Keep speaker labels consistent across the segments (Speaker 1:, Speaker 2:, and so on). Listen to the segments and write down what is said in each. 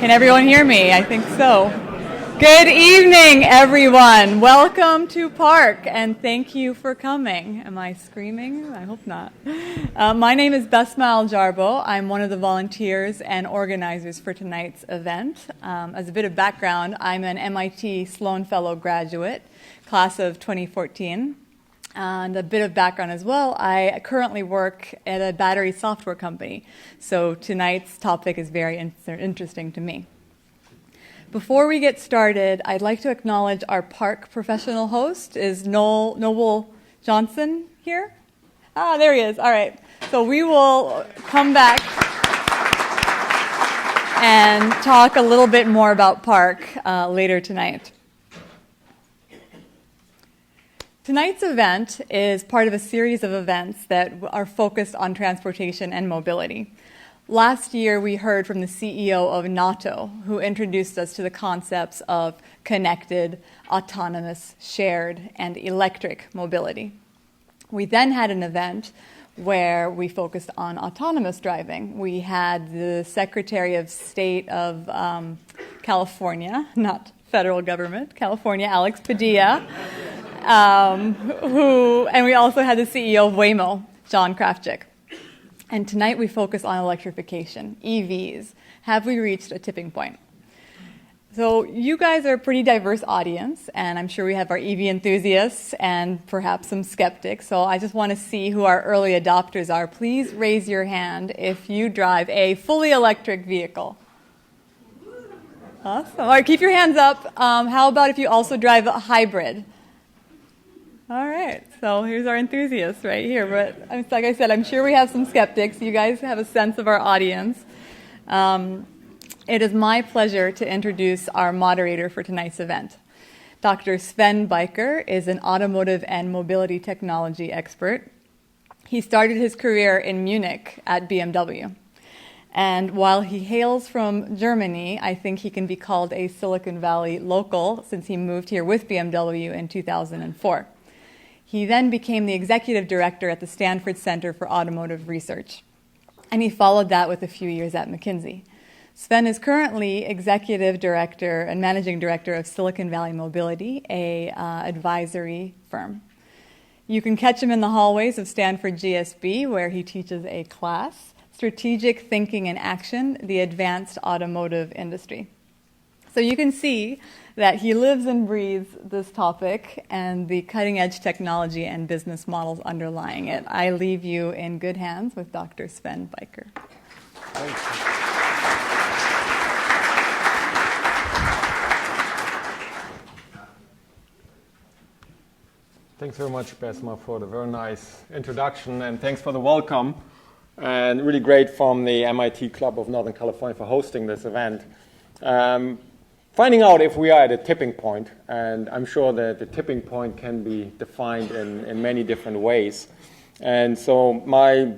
Speaker 1: Can everyone hear me? I think so. Good evening, everyone. Welcome to Park, and thank you for coming. Am I screaming? I hope not. My name is Besma Aljarbo. I'm one of the volunteers and organizers for tonight's event. As a bit of background, I'm an MIT Sloan Fellow graduate, class of 2014. And a bit of background as well, I currently work at a battery software company, so tonight's topic is very interesting to me. Before we get started, I'd like to acknowledge our Park professional host. Is Noble Johnson here? Ah, there he is. All right. So we will come back and talk a little bit more about Park later tonight. Tonight's event is part of a series of events that are focused on transportation and mobility. Last year, we heard from the CEO of NATO, who introduced us to the concepts of connected, autonomous, shared, and electric mobility. We then had an event where we focused on autonomous driving. We had the Secretary of State of California, not federal government, California, Alex Padilla, and we also had the CEO of Waymo, John Krafchick. And tonight we focus on electrification, EVs. Have we reached a tipping point? So you guys are a pretty diverse audience, and I'm sure we have our EV enthusiasts and perhaps some skeptics. So I just want to see who our early adopters are. Please raise your hand if you drive a fully electric vehicle. Awesome. All right, keep your hands up. How about if you also drive a hybrid? All right, so here's our enthusiasts right here. But like I said, I'm sure we have some skeptics. You guys have a sense of our audience. It is my pleasure to introduce our moderator for tonight's event. Dr. Sven Beiker is an automotive and mobility technology expert. He started his career in Munich at BMW. And while he hails from Germany, I think he can be called a Silicon Valley local since he moved here with BMW in 2004. He then became the executive director at the Stanford Center for Automotive Research, and he followed that with a few years at McKinsey. Sven is currently executive director and managing director of Silicon Valley Mobility, a advisory firm. You can catch him in the hallways of Stanford GSB, where he teaches a class, Strategic Thinking and Action, the Advanced Automotive Industry. So you can see that he lives and breathes this topic and the cutting-edge technology and business models underlying it. I leave you in good hands with Dr. Sven Beiker.
Speaker 2: Thanks. Thanks very much, Besma, for the very nice introduction, and thanks for the welcome. And really great from the MIT Club of Northern California for hosting this event. Finding out if we are at a tipping point, and I'm sure that the tipping point can be defined in many different ways. And so my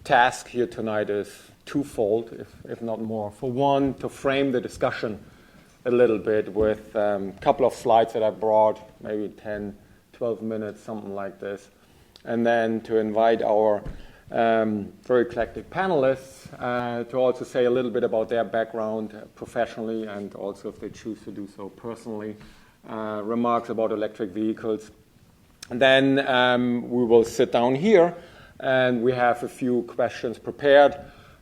Speaker 2: task here tonight is twofold, if not more. For one, to frame the discussion a little bit with a couple of slides that I brought, maybe 10, 12 minutes, something like this. And then to invite our very eclectic panelists to also say a little bit about their background professionally and also if they choose to do so personally, remarks about electric vehicles. And then we will sit down here and we have a few questions prepared,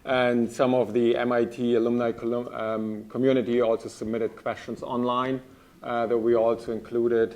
Speaker 2: and some of the MIT alumni community also submitted questions online that we also included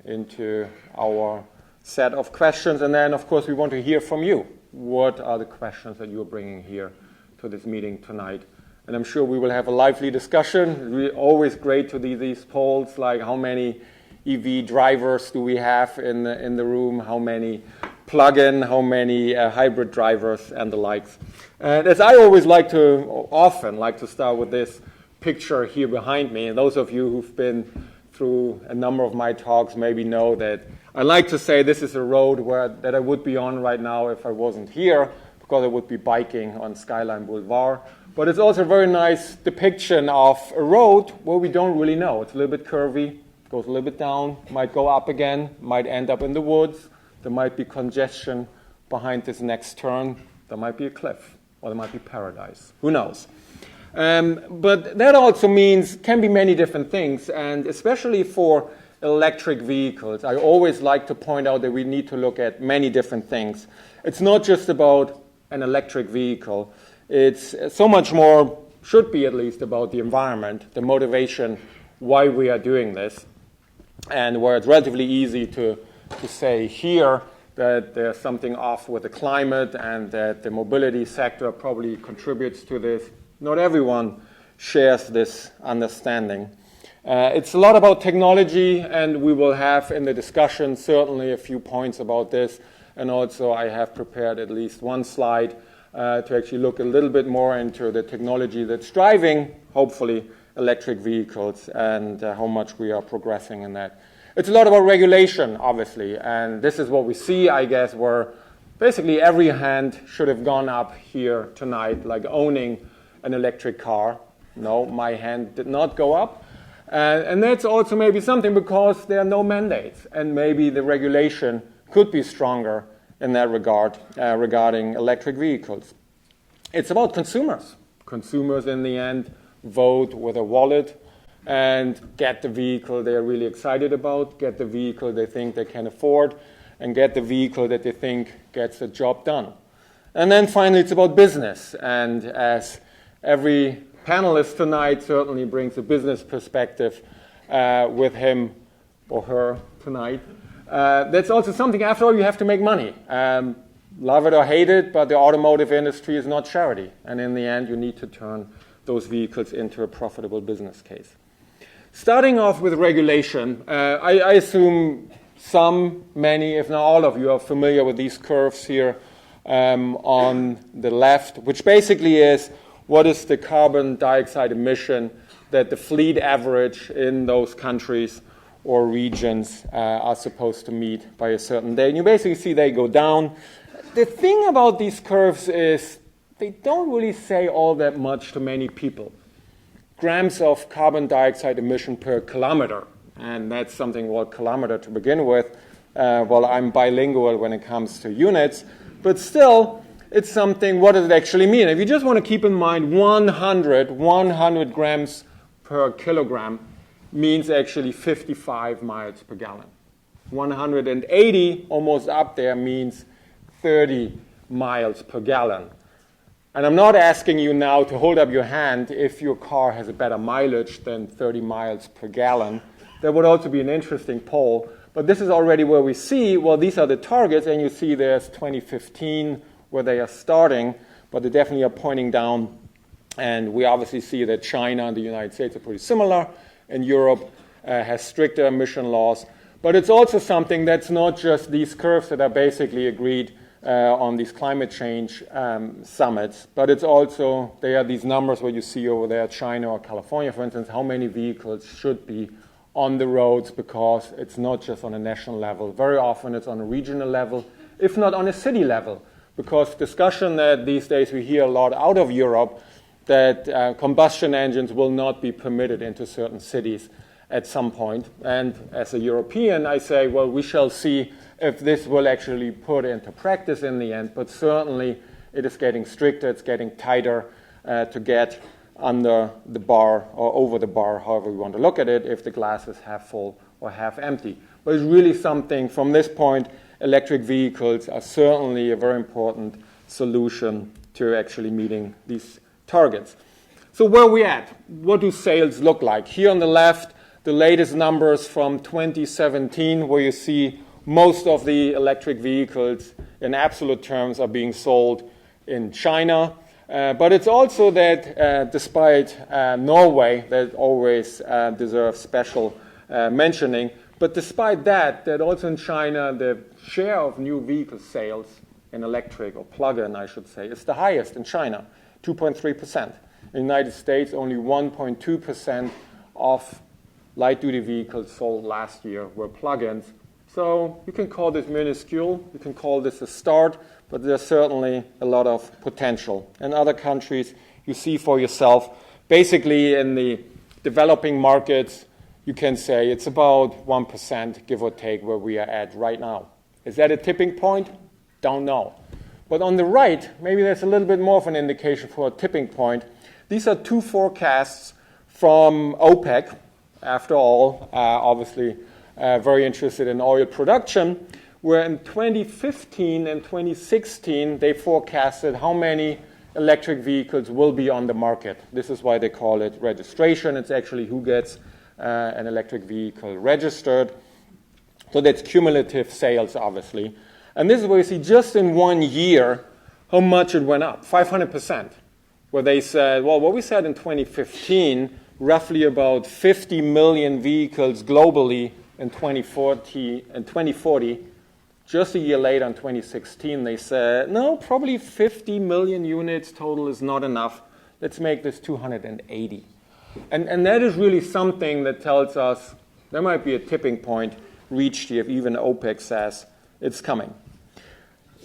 Speaker 2: into our set of questions. And then, of course, we want to hear from you. What are the questions that you're bringing here to this meeting tonight? And I'm sure we will have a lively discussion. Really always great to do these polls, like how many EV drivers do we have in the room, how many plug-in, how many hybrid drivers, and the likes. And as I always often like to start with this picture here behind me. And those of you who've been through a number of my talks maybe know that I like to say this is a road that I would be on right now if I wasn't here, because I would be biking on Skyline Boulevard. But it's also a very nice depiction of a road where we don't really know. It's a little bit curvy, goes a little bit down, might go up again, might end up in the woods. There might be congestion behind this next turn. There might be a cliff, or there might be paradise. Who knows? But that also means can be many different things, and especially for electric vehicles, I always like to point out that we need to look at many different things. It's not just about an electric vehicle. It's so much more, should be at least, about the environment, the motivation, why we are doing this, and where it's relatively easy to say here that there's something off with the climate and that the mobility sector probably contributes to this. Not everyone shares this understanding. It's a lot about technology, and we will have in the discussion certainly a few points about this. And also I have prepared at least one slide to actually look a little bit more into the technology that's driving, hopefully, electric vehicles and how much we are progressing in that. It's a lot about regulation, obviously, and this is what we see, I guess, where basically every hand should have gone up here tonight, like owning an electric car. No, my hand did not go up. And that's also maybe something because there are no mandates, and maybe the regulation could be stronger in that regard regarding electric vehicles. It's about consumers. Consumers, in the end, vote with a wallet and get the vehicle they're really excited about, get the vehicle they think they can afford, and get the vehicle that they think gets the job done. And then finally, it's about business. And as every panelist tonight certainly brings a business perspective with him or her tonight, that's also something, after all, you have to make money. Love it or hate it, but the automotive industry is not charity. And in the end, you need to turn those vehicles into a profitable business case. Starting off with regulation, I assume some, many, if not all of you are familiar with these curves here on the left, which basically is what is the carbon dioxide emission that the fleet average in those countries or regions are supposed to meet by a certain day. And you basically see they go down. The thing about these curves is they don't really say all that much to many people. Grams of carbon dioxide emission per kilometer, and that's something called kilometer to begin with. Well, I'm bilingual when it comes to units, but still, it's something, what does it actually mean? If you just want to keep in mind 100 grams per kilogram means actually 55 miles per gallon. 180, almost up there, means 30 miles per gallon. And I'm not asking you now to hold up your hand if your car has a better mileage than 30 miles per gallon. That would also be an interesting poll. But this is already where we see, well, these are the targets, and you see there's 2015 where they are starting, but they definitely are pointing down. And we obviously see that China and the United States are pretty similar, and Europe has stricter emission laws. But it's also something that's not just these curves that are basically agreed on these climate change summits, but it's also, they are these numbers where you see over there, China or California, for instance, how many vehicles should be on the roads, because it's not just on a national level. Very often it's on a regional level, if not on a city level, because discussion that these days we hear a lot out of Europe that combustion engines will not be permitted into certain cities at some point. And as a European, I say, well, we shall see if this will actually put into practice in the end, but certainly it is getting stricter, it's getting tighter to get under the bar or over the bar, however we want to look at it, if the glass is half full or half empty. But it's really something, from this point, electric vehicles are certainly a very important solution to actually meeting these targets. So where are we at? What do sales look like? Here on the left, the latest numbers from 2017, where you see most of the electric vehicles in absolute terms are being sold in China. But it's also that despite Norway, that always deserves special mentioning, but despite that, that also in China, the share of new vehicle sales in electric, or plug-in, I should say, is the highest in China, 2.3%. In the United States, only 1.2% of light-duty vehicles sold last year were plug-ins. So you can call this minuscule, you can call this a start, but there's certainly a lot of potential. In other countries, you see for yourself, basically in the developing markets, you can say it's about 1%, give or take, where we are at right now. Is that a tipping point? Don't know. But on the right, maybe there's a little bit more of an indication for a tipping point. These are two forecasts from OPEC, after all, obviously very interested in oil production, where in 2015 and 2016 they forecasted how many electric vehicles will be on the market. This is why they call it registration. It's actually who gets an electric vehicle registered. So that's cumulative sales, obviously. And this is where you see just in 1 year how much it went up, 500%. Where they said, well, what we said in 2015, roughly about 50 million vehicles globally in 2040. Just a year later, in 2016, they said, no, probably 50 million units total is not enough. Let's make this 280. And that is really something that tells us there might be a tipping point reached here if even OPEC says it's coming.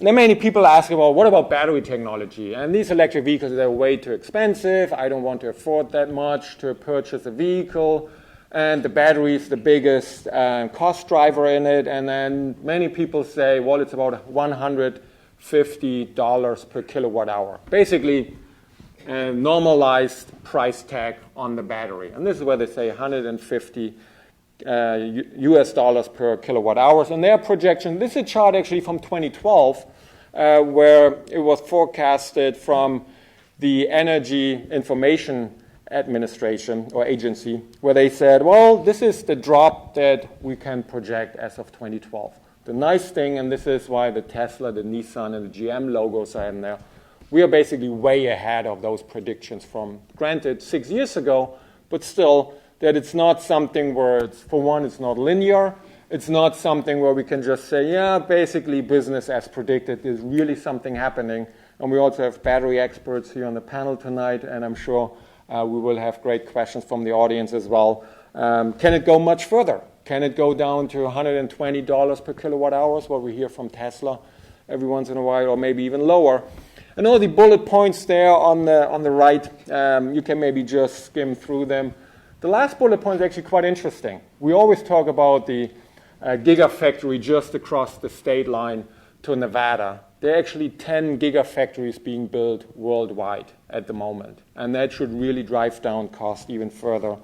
Speaker 2: Then many people ask about, what about battery technology? And these electric vehicles, they're way too expensive. I don't want to afford that much to purchase a vehicle. And the battery is the biggest cost driver in it. And then many people say, well, it's about $150 per kilowatt hour. Basically, a normalized price tag on the battery. And this is where they say 150 US dollars per kilowatt hours. And their projection, this is a chart actually from 2012, where it was forecasted from the Energy Information Administration or agency, where they said, well, this is the drop that we can project as of 2012. The nice thing, and this is why the Tesla, the Nissan, and the GM logos are in there, we are basically way ahead of those predictions from, granted, 6 years ago, but still, that it's not something where it's, for one, it's not linear. It's not something where we can just say, yeah, basically business as predicted. There's really something happening. And we also have battery experts here on the panel tonight, and I'm sure we will have great questions from the audience as well. Can it go much further? Can it go down to $120 per kilowatt hours, what we hear from Tesla every once in a while, or maybe even lower? And all the bullet points there on the right, you can maybe just skim through them. The last bullet point is actually quite interesting. We always talk about the Gigafactory just across the state line to Nevada. There are actually 10 gigafactories being built worldwide at the moment. And that should really drive down cost even further.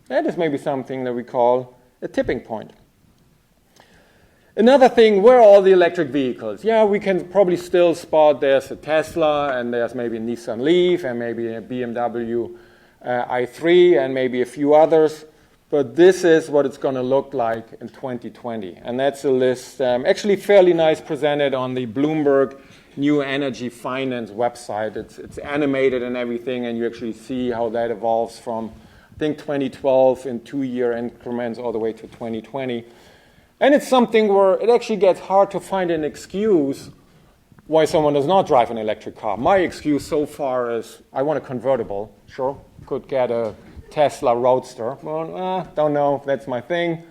Speaker 2: That is maybe something that we call a tipping point. Another thing, where are all the electric vehicles? Yeah, we can probably still spot there's a Tesla, and there's maybe a Nissan Leaf, and maybe a BMW i3, and maybe a few others. But this is what it's going to look like in 2020. And that's a list, actually fairly nice, presented on the Bloomberg New Energy Finance website. It's animated and everything, and you actually see how that evolves from, I think, 2012 in 2-year increments all the way to 2020. And it's something where it actually gets hard to find an excuse why someone does not drive an electric car. My excuse so far is, I want a convertible. Sure, could get a Tesla Roadster. Well, don't know if that's my thing.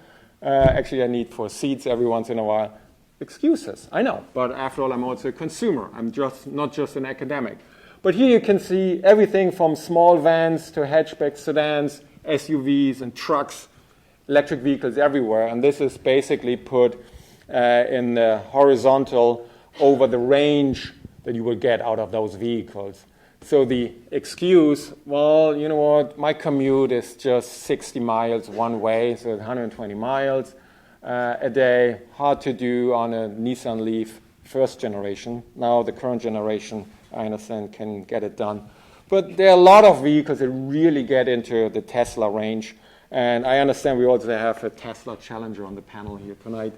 Speaker 2: Actually, I need 4 seats every once in a while. Excuses, I know. But after all, I'm also a consumer. I'm just not just an academic. But here you can see everything from small vans to hatchback sedans, SUVs, and trucks, electric vehicles everywhere. And this is basically put in the horizontal over the range that you will get out of those vehicles. So the excuse, well, you know what, my commute is just 60 miles one way, so 120 miles a day. Hard to do on a Nissan Leaf first generation. Now the current generation, I understand, can get it done. But there are a lot of vehicles that really get into the Tesla range. And I understand we also have a Tesla Challenger on the panel here tonight.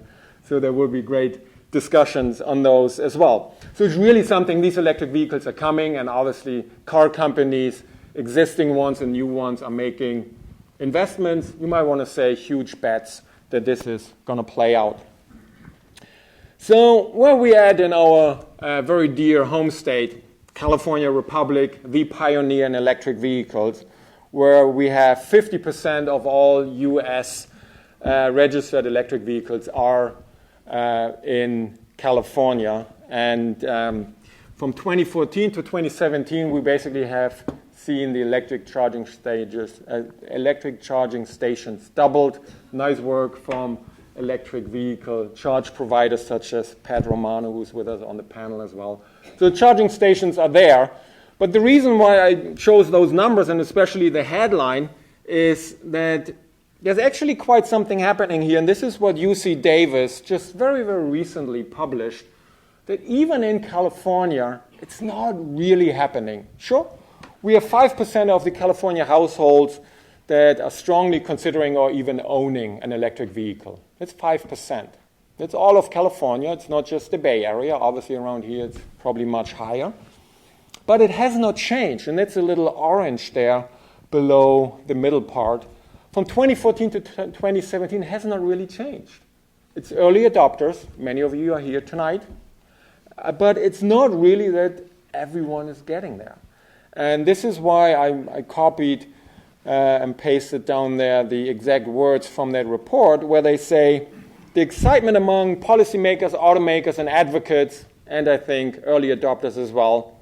Speaker 2: So there will be great discussions on those as well. So it's really something, these electric vehicles are coming, and obviously car companies, existing ones and new ones, are making investments. You might want to say huge bets that this is going to play out. So where are we at in our very dear home state, California Republic, the pioneer in electric vehicles, where we have 50% of all U.S. Registered electric vehicles are in California. And from 2014 to 2017, we basically have seen the electric charging stations doubled. Nice work from electric vehicle charge providers such as Pat Romano, who's with us on the panel as well. So the charging stations are there, But the reason why I chose those numbers, and especially the headline, is that there's actually quite something happening here. And this is what UC Davis just very, very recently published, that even in California, it's not really happening. Sure, we have 5% of the California households that are strongly considering or even owning an electric vehicle. That's 5%. That's all of California. It's not just the Bay Area. Obviously, around here, it's probably much higher. But it has not changed, and that's a little orange there below the middle part. From 2014 to 2017, it has not really changed. It's early adopters. Many of you are here tonight. But it's not really that everyone is getting there. And this is why I copied and pasted down there the exact words from that report, where they say, the excitement among policymakers, automakers, and advocates, and I think early adopters as well,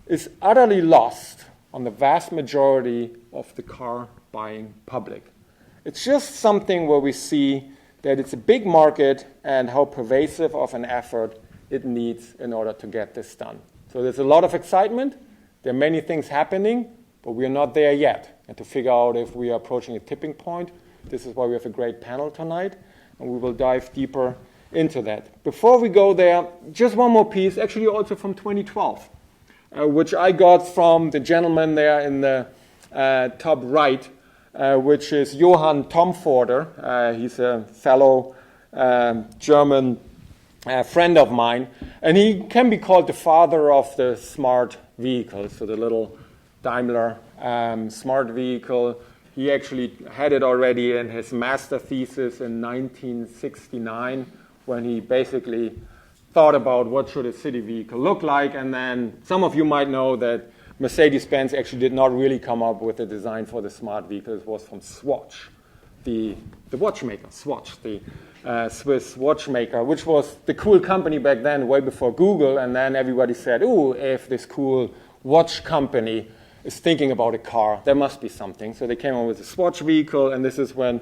Speaker 2: is utterly lost on the vast majority of the car-buying public. It's just something where we see that it's a big market and how pervasive of an effort it needs in order to get this done. So there's a lot of excitement. There are many things happening, but we are not there yet. And to figure out if we are approaching a tipping point, this is why we have a great panel tonight, and we will dive deeper into that. Before we go there, just one more piece, actually also from 2012, which I got from the gentleman there in the top right, which is Johann Tomforder. He's a fellow German friend of mine, and he can be called the father of the smart vehicle, so the little Daimler smart vehicle. He actually had it already in his master thesis in 1969, when he basically thought about what should a city vehicle look like. And then some of you might know that Mercedes-Benz actually did not really come up with a design for the smart vehicle. It was from Swatch, the watchmaker, Swatch, the Swiss watchmaker, which was the cool company back then, way before Google. And then everybody said, ooh, if this cool watch company is thinking about a car, there must be something. So they came up with a Swatch vehicle, and this is when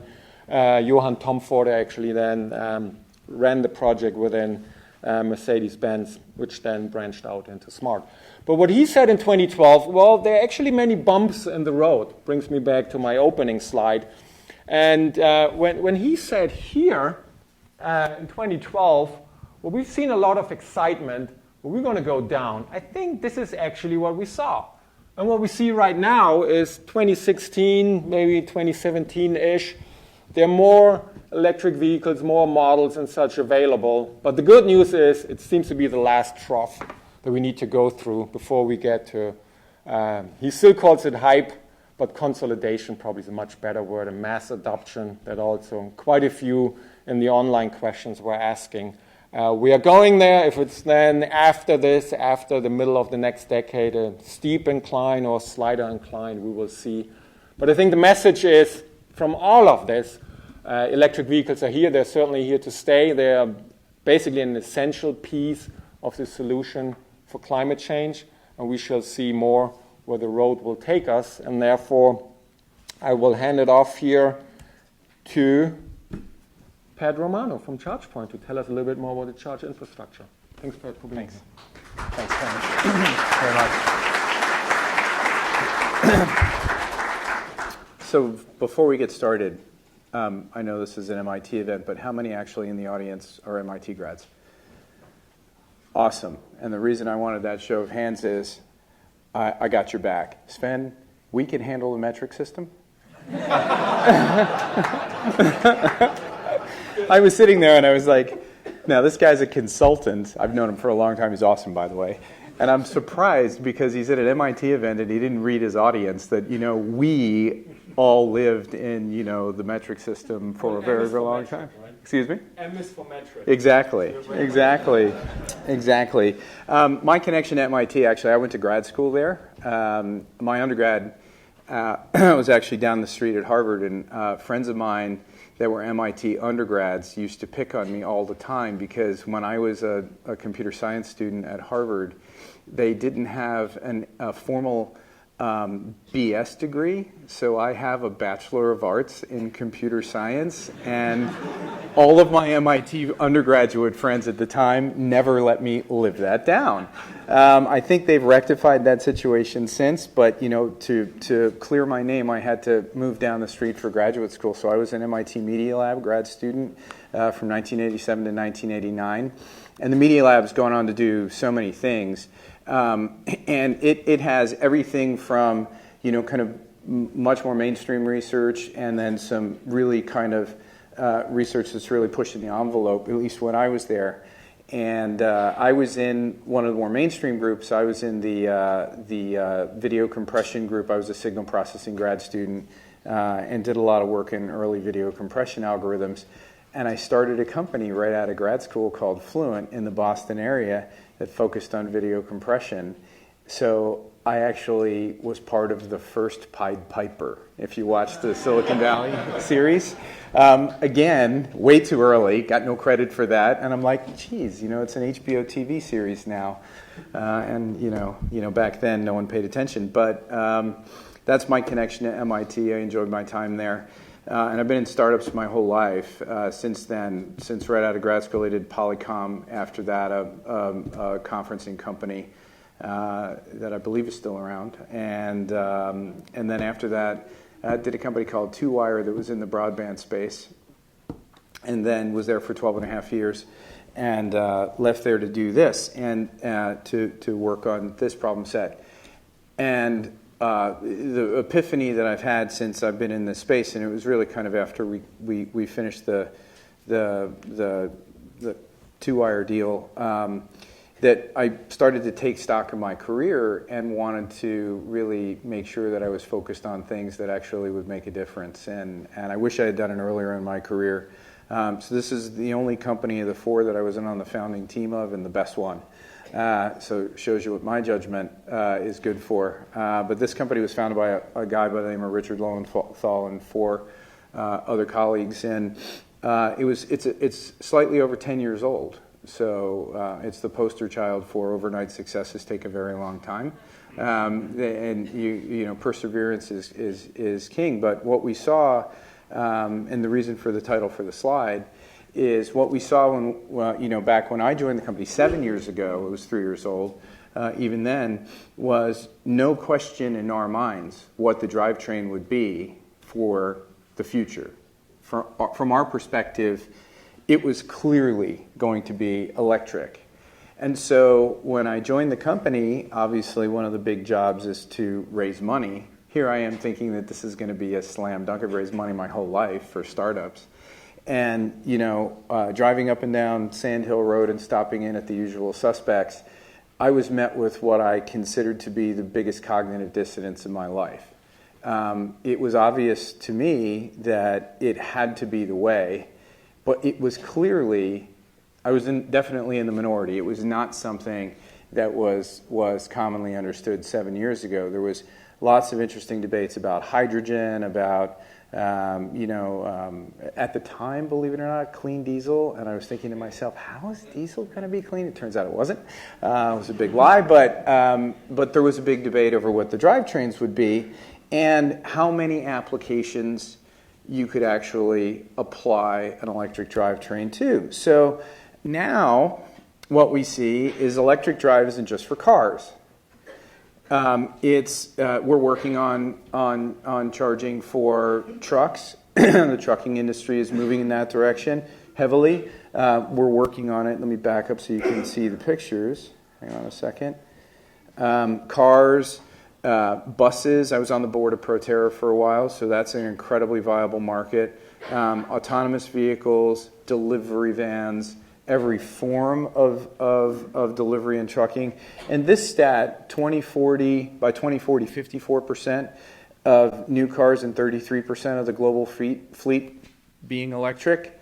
Speaker 2: Johann Tomforder actually then ran the project within Mercedes-Benz, which then branched out into smart. But what he said in 2012, well, there are actually many bumps in the road. Brings me back to my opening slide. And when he said here in 2012, well, we've seen a lot of excitement, but we're going to go down. I think this is actually what we saw. And what we see right now is 2016, maybe 2017-ish. There are more electric vehicles, more models and such available. But the good news is it seems to be the last trough that we need to go through before we get to, he still calls it hype, but consolidation probably is a much better word, and mass adoption that also quite a few in the online questions were asking. We are going there. If it's then after this, after the middle of the next decade, a steep incline or slighter incline, we will see. But I think the message is, from all of this, electric vehicles are here. They're certainly here to stay. They are basically an essential piece of the solution for climate change, and we shall see more where the road will take us. And therefore, I will hand it off here to Pat Romano from Chargepoint to tell us a little bit more about the charge infrastructure. Thanks, Pat, for being here.
Speaker 3: Thanks very much. So before we get started, I know this is an MIT event, but how many actually in the audience are MIT grads? Awesome. And the reason I wanted that show of hands is I got your back. Sven, we can handle the metric system? I was sitting there and I was like, now this guy's a consultant. I've known him for a long time. He's awesome, by the way. And I'm surprised because he's at an MIT event and he didn't read his audience that, we all lived in, the metric system for a very, very long time. Right? Excuse me?
Speaker 2: M is for metric.
Speaker 3: Exactly. My connection to MIT, actually, I went to grad school there. My undergrad was actually down the street at Harvard, and friends of mine that were MIT undergrads used to pick on me all the time because when I was a computer science student at Harvard, they didn't have a formal BS degree, so I have a Bachelor of Arts in Computer Science, and all of my MIT undergraduate friends at the time never let me live that down. I think they've rectified that situation since, but to clear my name, I had to move down the street for graduate school. So I was an MIT Media Lab grad student from 1987 to 1989, and the Media Lab's gone on to do so many things. And it has everything from, kind of much more mainstream research, and then some really kind of research that's really pushing the envelope, at least when I was there. And I was in one of the more mainstream groups. I was in the video compression group. I was a signal processing grad student and did a lot of work in early video compression algorithms. And I started a company right out of grad school called Fluent in the Boston area that focused on video compression. So I actually was part of the first Pied Piper, if you watched the Silicon Valley series. Again, way too early, got no credit for that. And I'm like, geez, it's an HBO TV series now. And back then no one paid attention. But that's my connection to MIT. I enjoyed my time there. And I've been in startups my whole life since then. Since right out of grad school, I did Polycom. After that, a conferencing company that I believe is still around. And then after that, I did a company called 2Wire that was in the broadband space. And then was there for 12 and a half years. And left there to do this and to work on this problem set. And the epiphany that I've had since I've been in this space, and it was really kind of after we finished the 2Wire deal, that I started to take stock of my career and wanted to really make sure that I was focused on things that actually would make a difference. And I wish I had done it earlier in my career. So this is the only company of the four that I wasn't on the founding team of, and the best one. So it shows you what my judgment is good for. But this company was founded by a guy by the name of Richard Lowenthal and four other colleagues, and it's slightly over 10 years old. So it's the poster child for overnight successes take a very long time, and perseverance is king. But what we saw, and the reason for the title for the slide, is what we saw when, back when I joined the company 7 years ago, it was 3 years old, even then, was no question in our minds what the drivetrain would be for the future. From our perspective, it was clearly going to be electric. And so when I joined the company, obviously one of the big jobs is to raise money. Here I am thinking that this is going to be a slam dunk. I've raised money my whole life for startups. And, driving up and down Sand Hill Road and stopping in at the usual suspects, I was met with what I considered to be the biggest cognitive dissonance in my life. It was obvious to me that it had to be the way, but it was clearly, I was definitely in the minority. It was not something that was commonly understood 7 years ago. There was lots of interesting debates about hydrogen, about at the time, believe it or not, clean diesel. And I was thinking to myself, how is diesel going to be clean? It turns out it wasn't. It was a big lie. But there was a big debate over what the drivetrains would be and how many applications you could actually apply an electric drivetrain to. So now what we see is electric drive isn't just for cars. We're working on charging for trucks. The trucking industry is moving in that direction heavily. We're working on it. Let me back up so you can see the pictures. Hang on a second. Cars, buses. I was on the board of Proterra for a while, so that's an incredibly viable market. Autonomous vehicles, delivery vans, every form of delivery and trucking. And this stat, by 2040, 54% of new cars and 33% of the global fleet being electric.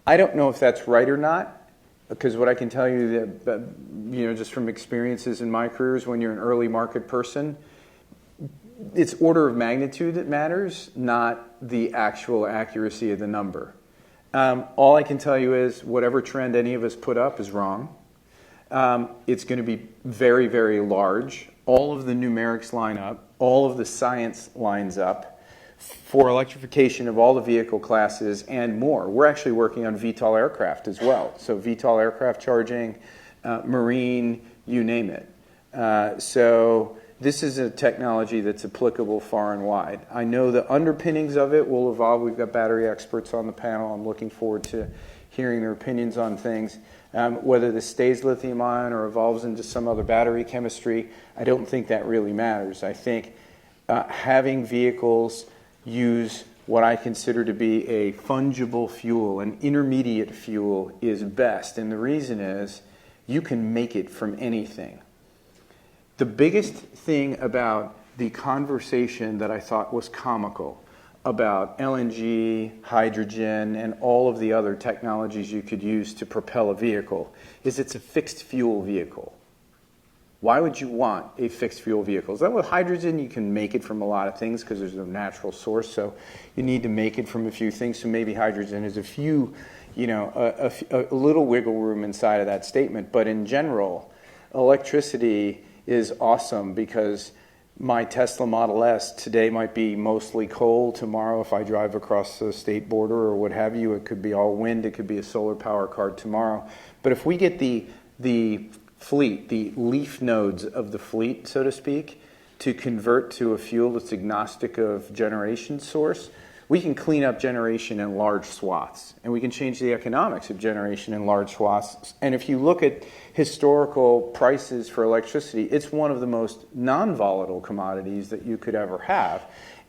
Speaker 3: I don't know if that's right or not, because what I can tell you that just from experiences in my career is when you're an early market person, it's order of magnitude that matters, not the actual accuracy of the number. All I can tell you is whatever trend any of us put up is wrong. It's going to be very, very large. All of the numerics line up. all of the science lines up for electrification of all the vehicle classes and more. We're actually working on VTOL aircraft as well. So VTOL aircraft charging, marine, you name it. So this is a technology that's applicable far and wide. I know the underpinnings of it will evolve. We've got battery experts on the panel. I'm looking forward to hearing their opinions on things. Whether this stays lithium ion or evolves into some other battery chemistry, I don't think that really matters. I think having vehicles use what I consider to be a fungible fuel, an intermediate fuel, is best. And the reason is you can make it from anything. The biggest thing about the conversation that I thought was comical about LNG, hydrogen, and all of the other technologies you could use to propel a vehicle is it's a fixed fuel vehicle. Why would you want a fixed fuel vehicle? Is that with hydrogen? You can make it from a lot of things because there's no natural source, so you need to make it from a few things. So maybe hydrogen is a little wiggle room inside of that statement. But in general, electricity is awesome because my Tesla Model S today might be mostly coal. Tomorrow, if I drive across the state border or what have you, it could be all wind. It could be a solar power car tomorrow. But if we get the fleet, the leaf nodes of the fleet, so to speak, to convert to a fuel that's agnostic of generation source, we can clean up generation in large swaths, and we can change the economics of generation in large swaths. And if you look at historical prices for electricity, it's one of the most non-volatile commodities that you could ever have.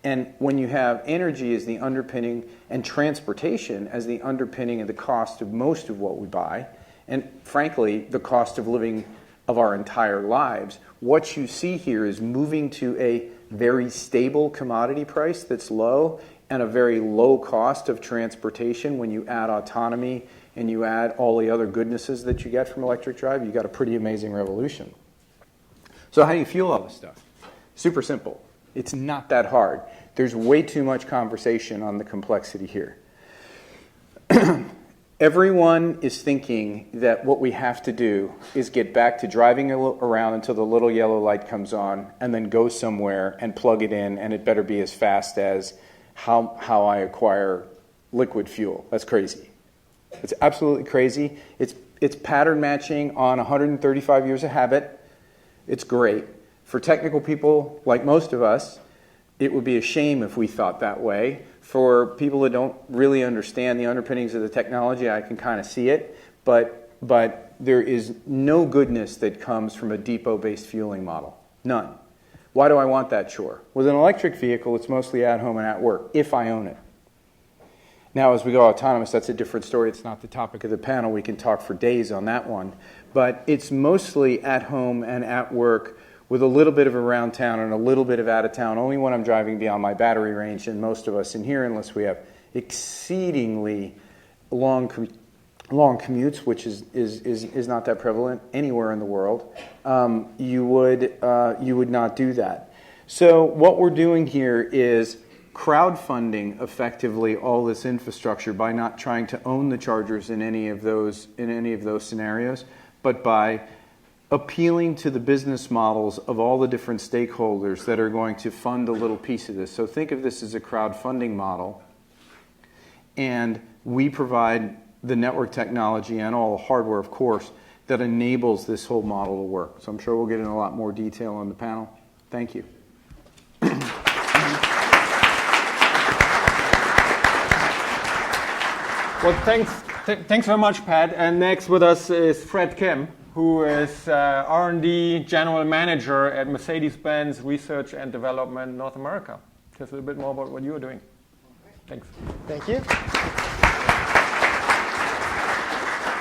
Speaker 3: And when you have energy as the underpinning and transportation as the underpinning of the cost of most of what we buy, and frankly, the cost of living of our entire lives, what you see here is moving to a very stable commodity price that's low and a very low cost of transportation. When you add autonomy and you add all the other goodnesses that you get from electric drive, you got a pretty amazing revolution. So how do you fuel all this stuff? Super simple. It's not that hard. There's way too much conversation on the complexity here. Everyone is thinking that what we have to do is get back to driving around until the little yellow light comes on and then go somewhere and plug it in, and it better be as fast as how I acquire liquid fuel. That's crazy. It's absolutely crazy. It's pattern matching on 135 years of habit. It's great. For technical people like most of us, it would be a shame if we thought that way. For people that don't really understand the underpinnings of the technology, I can kind of see it, but there is no goodness that comes from a depot-based fueling model. None. Why do I want that chore? With an electric vehicle, it's mostly at home and at work, if I own it. Now, as we go autonomous, that's a different story. It's not the topic of the panel. We can talk for days on that one. But it's mostly at home and at work with a little bit of around town and a little bit of out of town, only when I'm driving beyond my battery range, and most of us in here, unless we have exceedingly long commutes, which is not that prevalent anywhere in the world, you would not do that. So what we're doing here is crowdfunding effectively all this infrastructure by not trying to own the chargers in any of those scenarios, but by appealing to the business models of all the different stakeholders that are going to fund a little piece of this. So think of this as a crowdfunding model, and we provide the network technology and all the hardware, of course, that enables this whole model to work. So I'm sure we'll get in a lot more detail on the panel. Thank you.
Speaker 2: Well, thanks very much, Pat. And next with us is Fred Kim, who is R&D General Manager at Mercedes-Benz Research and Development North America. Tell us a little bit more about what you are doing. Thanks.
Speaker 4: Thank you.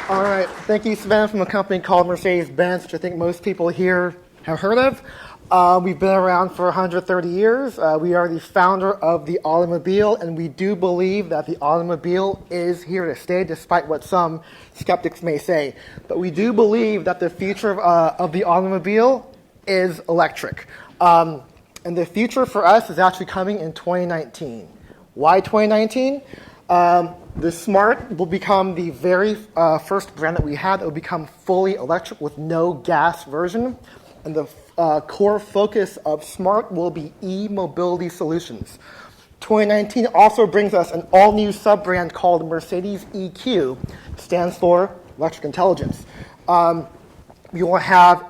Speaker 4: All right. Thank you, Sven, from a company called Mercedes-Benz, which I think most people here have heard of. We've been around for 130 years. We are the founder of the automobile, and we do believe that the automobile is here to stay, despite what some skeptics may say. But we do believe that the future of the automobile is electric. And the future for us is actually coming in 2019. Why 2019? The Smart will become the very first brand that we have that will become fully electric with no gas version. And the core focus of SMART will be e-mobility solutions. 2019 also brings us an all-new sub-brand called Mercedes EQ, stands for Electric Intelligence. You will have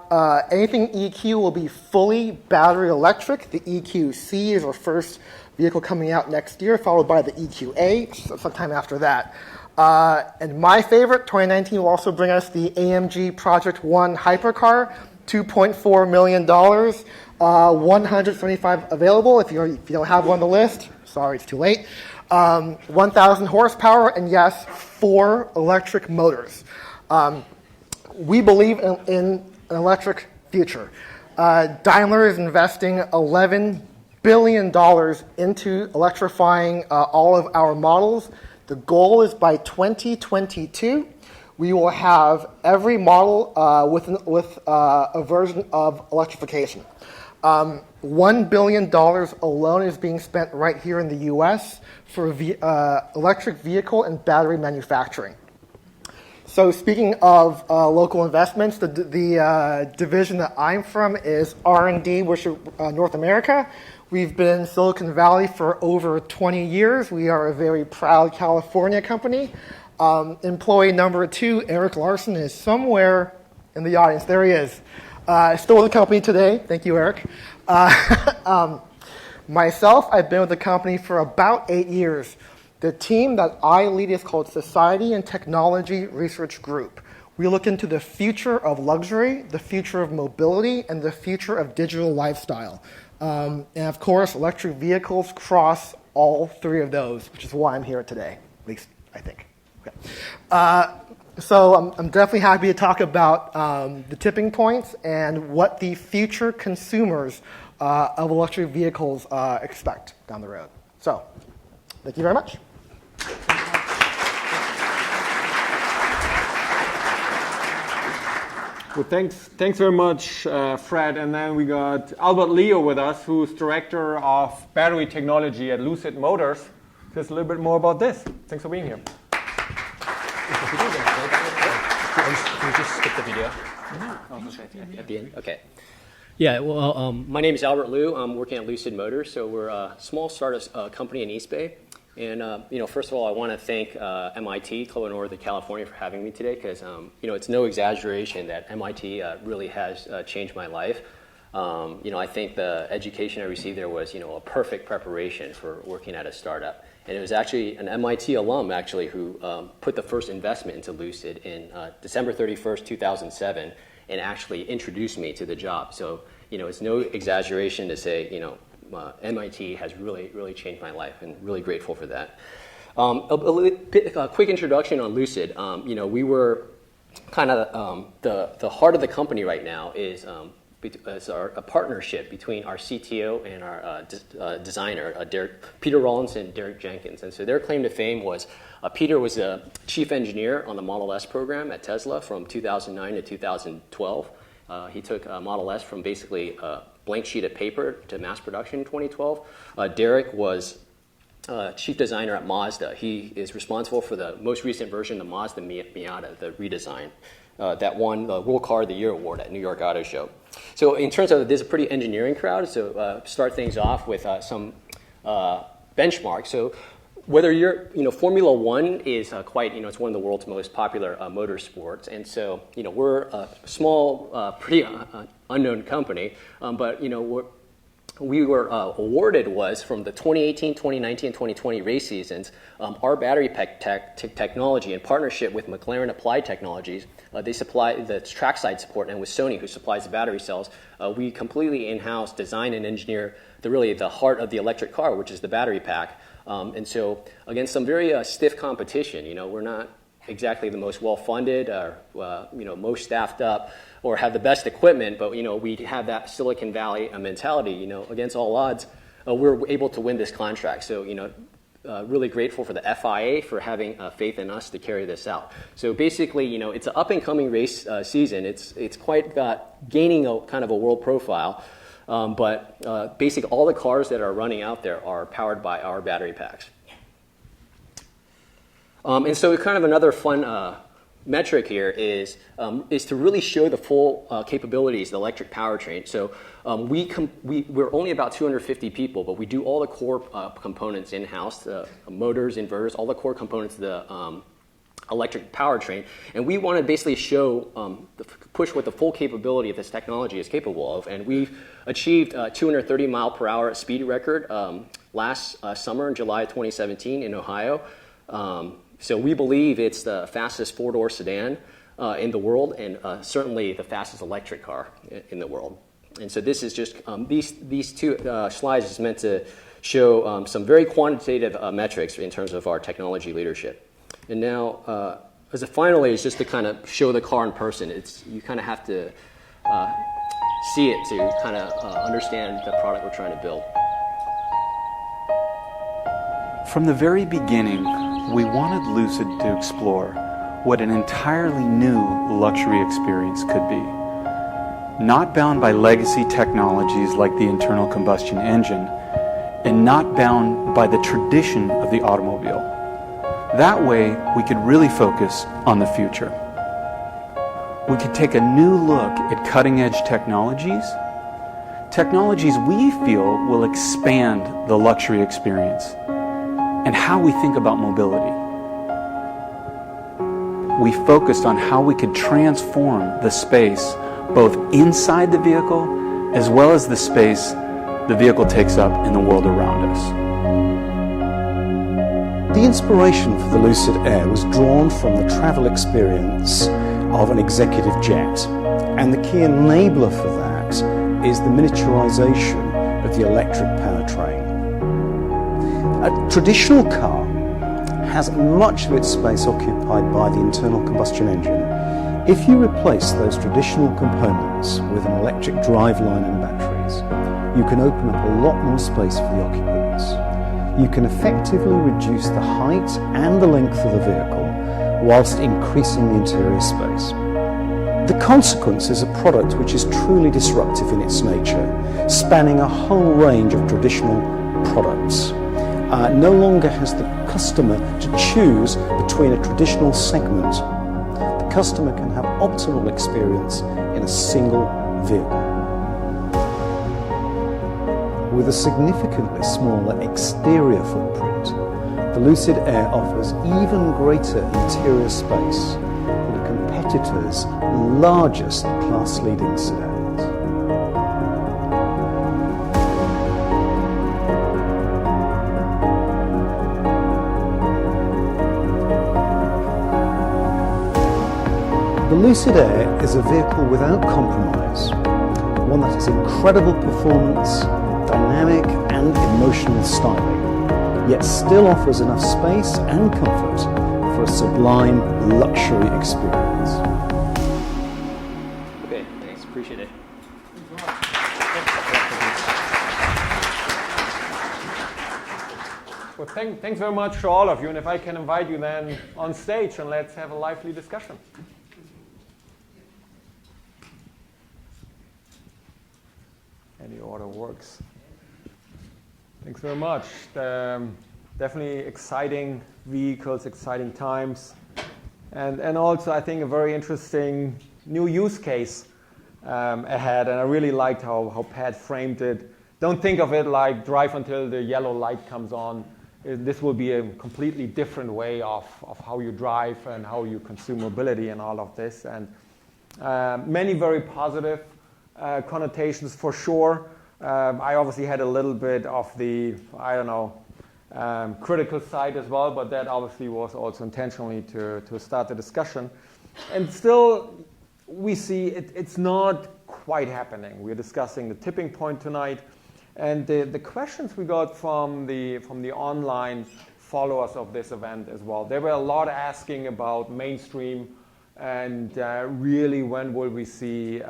Speaker 4: anything EQ will be fully battery electric. The EQC is our first vehicle coming out next year, followed by the EQA sometime after that. And my favorite, 2019 will also bring us the AMG Project One hypercar, $2.4 million, 175 available. If you don't have one on the list, sorry, it's too late. 1,000 horsepower, and yes, 4 electric motors. We believe in an electric future. Daimler is investing $11 billion into electrifying all of our models. The goal is by 2022, we will have every model with a version of electrification. $1 billion alone is being spent right here in the U.S. for electric vehicle and battery manufacturing. So speaking of local investments, the division that I'm from is R&D, which is North America. We've been in Silicon Valley for over 20 years. We are a very proud California company. Employee number 2, Eric Larsen, is somewhere in the audience. There he is. Still with the company today. Thank you, Eric. Myself, I've been with the company for about 8 years. The team that I lead is called Society and Technology Research Group. We look into the future of luxury, the future of mobility, and the future of digital lifestyle. And of course, electric vehicles cross all 3 of those, which is why I'm here today, at least I think. Okay. So I'm definitely happy to talk about the tipping points and what the future consumers of electric vehicles expect down the road. So, thank you very much.
Speaker 2: Well, thanks very much, Fred. And then we got Albert Leo with us, who's Director of Battery Technology at Lucid Motors. Just a little bit more about this. Thanks for being here.
Speaker 5: Can we just skip the video? At the end? Okay. Yeah, well, my name is Albert Liu. I'm working at Lucid Motors. So we're a small startup company in East Bay. And, first of all, I want to thank MIT, Columbia Northern California, for having me today, because, it's no exaggeration that MIT really has changed my life. I think the education I received there was, a perfect preparation for working at a startup. And it was actually an MIT alum, actually, who put the first investment into Lucid in December 31st, 2007, and actually introduced me to the job. So, it's no exaggeration to say, MIT has really, really changed my life, and really grateful for that. A quick introduction on Lucid. We were kind of the heart of the company right now is a partnership between our CTO and our designer, Peter Rawlinson and Derek Jenkins. And so their claim to fame was Peter was a chief engineer on the Model S program at Tesla from 2009 to 2012. He took Model S from basically a blank sheet of paper to mass production in 2012. Derek was chief designer at Mazda. He is responsible for the most recent version of the Mazda Miata, the redesign, that won the World Car of the Year award at New York Auto Show. So in terms of, this is a pretty engineering crowd, so start things off with some benchmarks. So whether you're, Formula One is quite, it's one of the world's most popular motorsports. And so, we're a small, pretty unknown company, but, we were awarded was from the 2018, 2019, 2020 race seasons, our battery technology in partnership with McLaren Applied Technologies. They supply the trackside support, and with Sony, who supplies the battery cells, we completely in-house design and engineer the heart of the electric car, which is the battery pack. And so against some very stiff competition, we're not exactly the most well-funded or, most staffed up or have the best equipment, but, we have that Silicon Valley mentality, against all odds, we're able to win this contract. So, really grateful for the FIA for having faith in us to carry this out. So basically, it's an up-and-coming race season. It's quite gaining a kind of a world profile. But basically, all the cars that are running out there are powered by our battery packs. And so kind of another fun metric here is to really show the full capabilities of the electric powertrain. So we're only about 250 people, but we do all the core components in-house, the motors, inverters, all the core components of the electric powertrain. And we want to basically show, push what the full capability of this technology is capable of. And we've achieved 230 mile per hour speed record last summer in July 2017 in Ohio. So we believe it's the fastest four-door sedan in the world, and certainly the fastest electric car in the world. And so this is just, these two slides is meant to show some very quantitative metrics in terms of our technology leadership. And now, as a finally, is just to kind of show the car in person. You kind of have to see it to kind of understand the product we're trying to build.
Speaker 3: From the very beginning, we wanted Lucid to explore what an entirely new luxury experience could be. Not bound by legacy technologies like the internal combustion engine, and not bound by the tradition of the automobile. That way, we could really focus on the future. We could take a new look at cutting-edge technologies we feel will expand the luxury experience, and how we think about mobility. We focused on how we could transform the space, both inside the vehicle, as well as the space the vehicle takes up in the world around us.
Speaker 6: The inspiration for the Lucid Air was drawn from the travel experience of an executive jet, and the key enabler for that is the miniaturization of the electric powertrain. A traditional car has much of its space occupied by the internal combustion engine. If you replace those traditional components with an electric driveline and batteries, you can open up a lot more space for the occupants. You can effectively reduce the height and the length of the vehicle whilst increasing the interior space. The consequence is a product which is truly disruptive in its nature, spanning a whole range of traditional products. No longer has the customer to choose between a traditional segment. The customer can have optimal experience in a single vehicle. With a significantly smaller exterior footprint, the Lucid Air offers even greater interior space than a competitor's largest class-leading sedans. The Lucid Air is a vehicle without compromise, one that has incredible performance, dynamic and emotional styling, yet still offers enough space and comfort for a sublime luxury experience.
Speaker 5: Okay, thanks, appreciate it.
Speaker 2: Well, thanks very much to all of you, and if I can invite you then on stage and let's have a lively discussion. Any order works. Thanks very much. Definitely exciting vehicles, exciting times, and also I think a very interesting new use case ahead. And I really liked how Pat framed it. Don't think of it like drive until the yellow light comes on. This will be a completely different way of how you drive and how you consume mobility and all of this. And many very positive connotations for sure. I obviously had a little bit of the, critical side as well, but that obviously was also intentionally to start the discussion. And still, we see it's not quite happening. We're discussing the tipping point tonight, and the questions we got from the online followers of this event as well. There were a lot asking about mainstream and really when will we see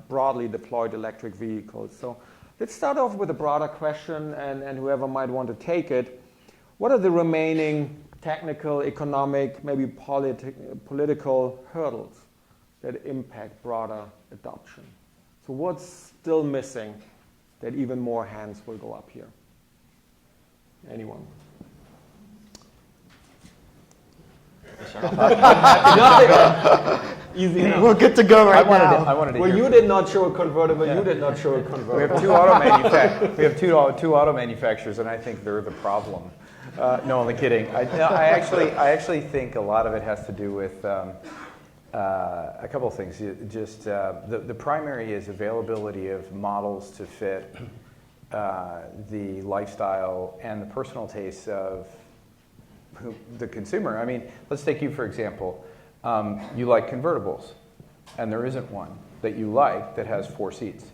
Speaker 2: broadly deployed electric vehicles. So let's start off with a broader question, and whoever might want to take it. What are the remaining technical, economic, maybe political hurdles that impact broader adoption? So what's still missing that even more hands will go up here? Anyone? Easy enough.
Speaker 4: We're good to go right now.
Speaker 3: I wanted to
Speaker 2: Well,
Speaker 3: hear.
Speaker 2: you did not show a convertible. You did not show a
Speaker 3: We
Speaker 2: convertible.
Speaker 3: have two auto manufacturers, and I think they're the problem. No, only kidding. I actually think a lot of it has to do with a couple of things. The primary is availability of models to fit the lifestyle and the personal tastes of the consumer. I mean, let's take you for example. You like convertibles, and there isn't one that you like that has 4 seats.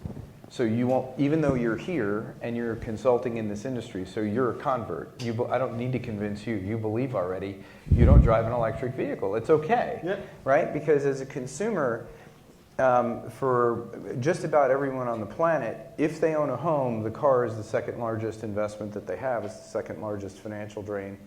Speaker 3: So you won't, even though you're here and you're consulting in this industry, so you're a convert. I don't need to convince you. You believe already. You don't drive an electric vehicle. It's okay, right? Because as a consumer, for just about everyone on the planet, if they own a home, the car is the second largest investment that they have. It's the second largest financial drain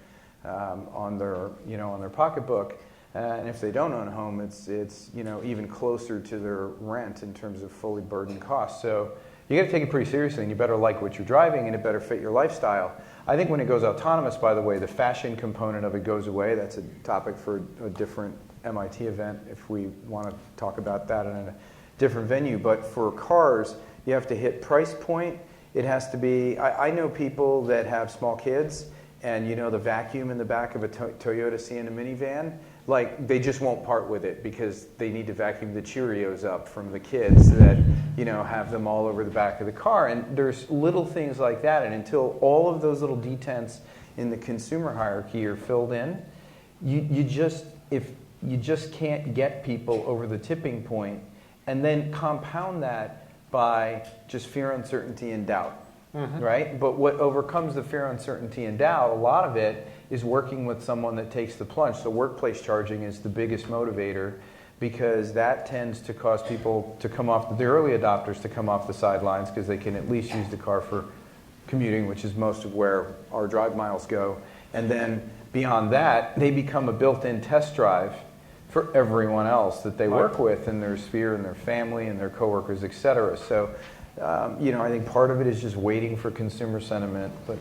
Speaker 3: on their pocketbook. And if they don't own a home, it's even closer to their rent in terms of fully burdened costs. So you got to take it pretty seriously, and you better like what you're driving, and it better fit your lifestyle. I think when it goes autonomous, by the way, the fashion component of it goes away. That's a topic for a different MIT event if we want to talk about that in a different venue. But for cars, you have to hit price point. It has to be. I know people that have small kids, and the vacuum in the back of a Toyota Sienna minivan. Like, they just won't part with it because they need to vacuum the Cheerios up from the kids that, have them all over the back of the car. And there's little things like that. And until all of those little detents in the consumer hierarchy are filled in, you just can't get people over the tipping point, and then compound that by just fear, uncertainty, and doubt. Right? But what overcomes the fear, uncertainty, and doubt, a lot of it is working with someone that takes the plunge. So workplace charging is the biggest motivator because that tends to cause people to come off, the early adopters to come off the sidelines because they can at least use the car for commuting, which is most of where our drive miles go. And then beyond that, they become a built-in test drive for everyone else that they work with in their sphere and their family and their coworkers, et cetera. So I think part of it is just waiting for consumer sentiment, but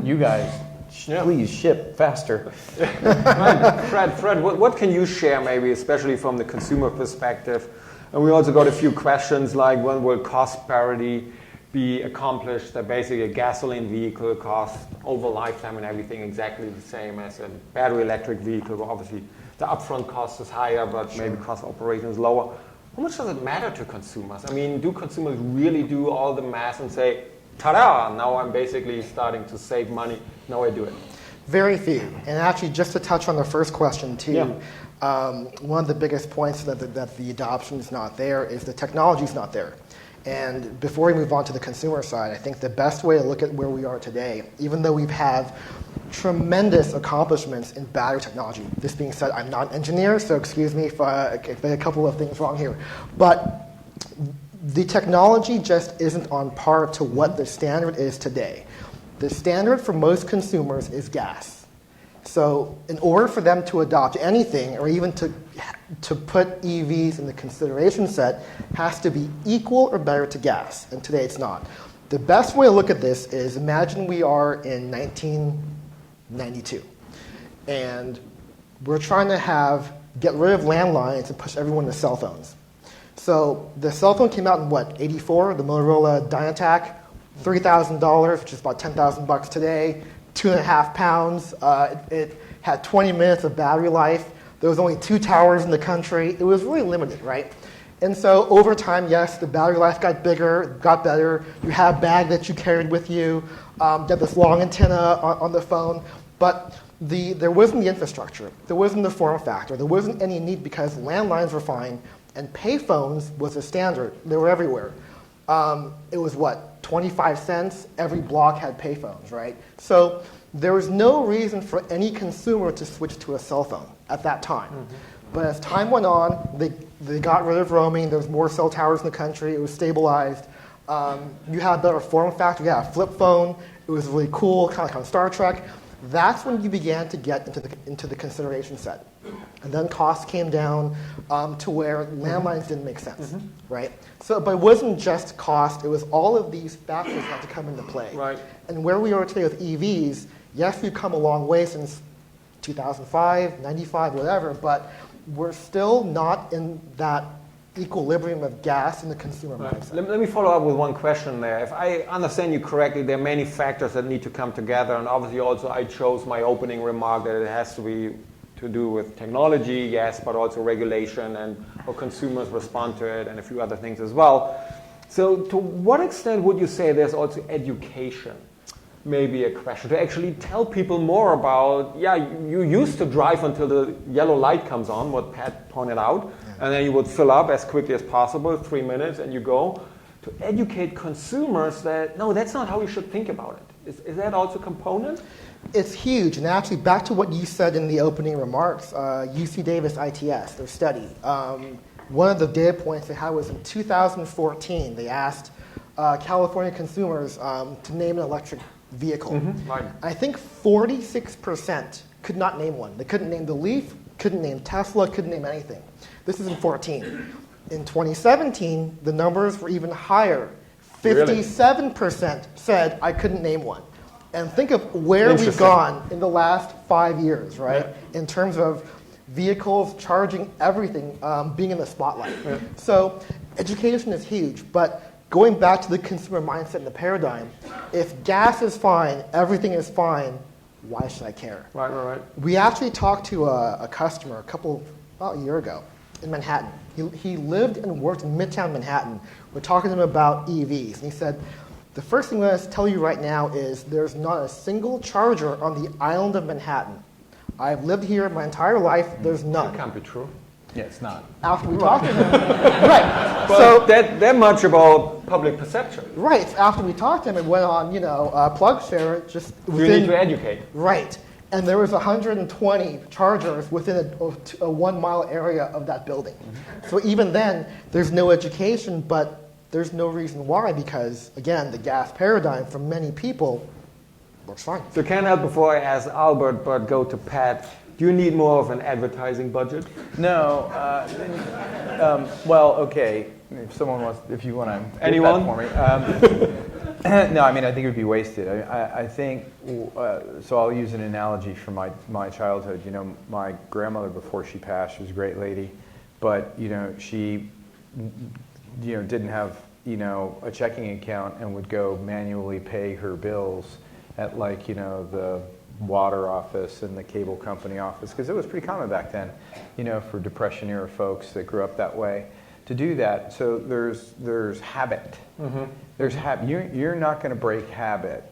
Speaker 3: you guys, please ship faster.
Speaker 2: Fred, what can you share maybe, especially from the consumer perspective? And we also got a few questions like when will cost parity be accomplished, that basically a gasoline vehicle costs over lifetime and everything exactly the same as a battery electric vehicle. Well, obviously the upfront cost is higher, but maybe cost of operation is lower. How much does it matter to consumers? I mean, do consumers really do all the math and say, ta-da, now I'm basically starting to save money, now I do it?
Speaker 4: Very few. And actually, just to touch on the first question, too, one of the biggest points that the adoption is not there is the technology is not there. And before we move on to the consumer side, I think the best way to look at where we are today, even though we've had tremendous accomplishments in battery technology. This being said, I'm not an engineer, so excuse me if I get a couple of things wrong here. But the technology just isn't on par to what the standard is today. The standard for most consumers is gas. So in order for them to adopt anything, or even to put EVs in the consideration set, has to be equal or better to gas, and today it's not. The best way to look at this is imagine we are in 1992, and we're trying to get rid of landlines and push everyone to cell phones. So the cell phone came out in what, 84, the Motorola Dynatac, $3,000, which is about $10,000 today, 2.5 pounds. It had 20 minutes of battery life. There was only 2 towers in the country. It was really limited, right? And so over time, yes, the battery life got bigger, got better. You had a bag that you carried with you. You had this long antenna on the phone. But there wasn't the infrastructure. There wasn't the form factor. There wasn't any need because landlines were fine, and payphones was a standard. They were everywhere. It was, 25 cents? Every block had payphones, right? So there was no reason for any consumer to switch to a cell phone at that time. But as time went on, they got rid of roaming. There was more cell towers in the country. It was stabilized. You had a better form factor. You had a flip phone. It was really cool, kind of like on Star Trek. That's when you began to get into the consideration set. And then costs came down to where landlines didn't make sense, right? So, but it wasn't just cost. It was all of these factors had to come into play.
Speaker 2: Right.
Speaker 4: And where we are today with EVs, yes, we've come a long way since 2005, 95, whatever, but we're still not in that equilibrium of gas in the consumer mindset.
Speaker 2: Let me follow up with one question there. If I understand you correctly, there are many factors that need to come together, and obviously also I chose my opening remark that it has to be to do with technology, yes, but also regulation and how consumers respond to it and a few other things as well. So to what extent would you say there's also education? Maybe a question to actually tell people more about, you used to drive until the yellow light comes on, what Pat pointed out, and then you would fill up as quickly as possible, 3 minutes, and you go. To educate consumers that, no, that's not how you should think about it. Is that also a component?
Speaker 4: It's huge, and actually back to what you said in the opening remarks, UC Davis ITS, their study, one of the data points they had was in 2014, they asked California consumers to name an electric vehicle.
Speaker 2: Mm-hmm. Right.
Speaker 4: I think 46% could not name one. They couldn't name the Leaf, couldn't name Tesla, couldn't name anything. This is in 14. In 2017, the numbers were even higher. 57% said I couldn't name one. And think of where we've gone in the last 5 years, right? Yeah. In terms of vehicles, charging, everything being in the spotlight. Yeah. So education is huge, but going back to the consumer mindset and the paradigm, if gas is fine, everything is fine, why should I care?
Speaker 2: Right.
Speaker 4: We actually talked to a customer about a year ago in Manhattan. He lived and worked in Midtown Manhattan. We're talking to him about EVs, and he said, the first thing I'm going to tell you right now is there's not a single charger on the island of Manhattan. I've lived here my entire life, there's none.
Speaker 2: That can't be true.
Speaker 3: Yeah, it's not.
Speaker 4: After we talked to him, right.
Speaker 2: But so that much about public perception.
Speaker 4: Right. After we talked to him, it went on, PlugShare just within.
Speaker 2: You need to educate.
Speaker 4: Right. And there was 120 chargers within a 1 mile area of that building. Mm-hmm. So even then, there's no education, but there's no reason why, because again, the gas paradigm for many people works fine.
Speaker 2: So can't help before I ask Albert, but go to Pat. Do you need more of an advertising budget?
Speaker 3: No. Well, okay. If you want to,
Speaker 2: anyone
Speaker 3: for me. No, I mean I think it would be wasted. I think so. I'll use an analogy from my childhood. My grandmother before she passed, she was a great lady, but she didn't have a checking account and would go manually pay her bills at the water office and the cable company office, because it was pretty common back then, for Depression era folks that grew up that way to do that. So there's habit. Mm-hmm. There's habit. You're not going to break habit.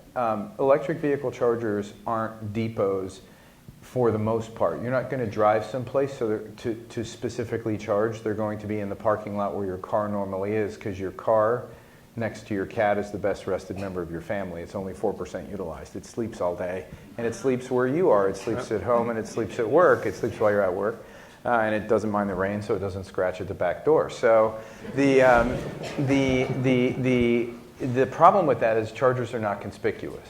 Speaker 3: Electric vehicle chargers aren't depots for the most part. You're not going to drive someplace to specifically charge. They're going to be in the parking lot where your car normally is, because your car next to your cat is the best rested member of your family. It's only 4% utilized. It sleeps all day, and it sleeps where you are. It sleeps at home, and it sleeps at work. It sleeps while you're at work, and it doesn't mind the rain, so it doesn't scratch at the back door. So the problem with that is chargers are not conspicuous,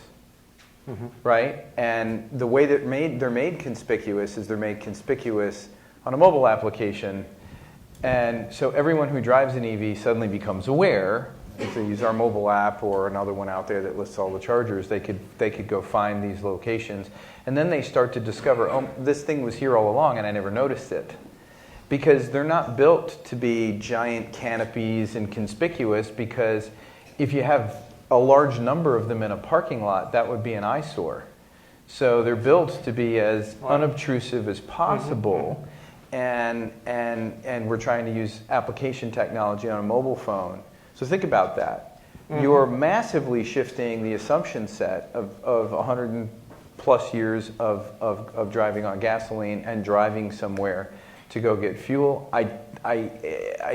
Speaker 3: mm-hmm. right? And the way that they're made conspicuous is they're made conspicuous on a mobile application, and so everyone who drives an EV suddenly becomes aware. If they use our mobile app or another one out there that lists all the chargers, they could go find these locations. And then they start to discover, oh, this thing was here all along and I never noticed it. Because they're not built to be giant canopies and conspicuous, because if you have a large number of them in a parking lot, that would be an eyesore. So they're built to be as unobtrusive as possible. Mm-hmm. And we're trying to use application technology on a mobile phone. So think about that. Mm-hmm. You're massively shifting the assumption set of 100 plus years of driving on gasoline and driving somewhere to go get fuel. I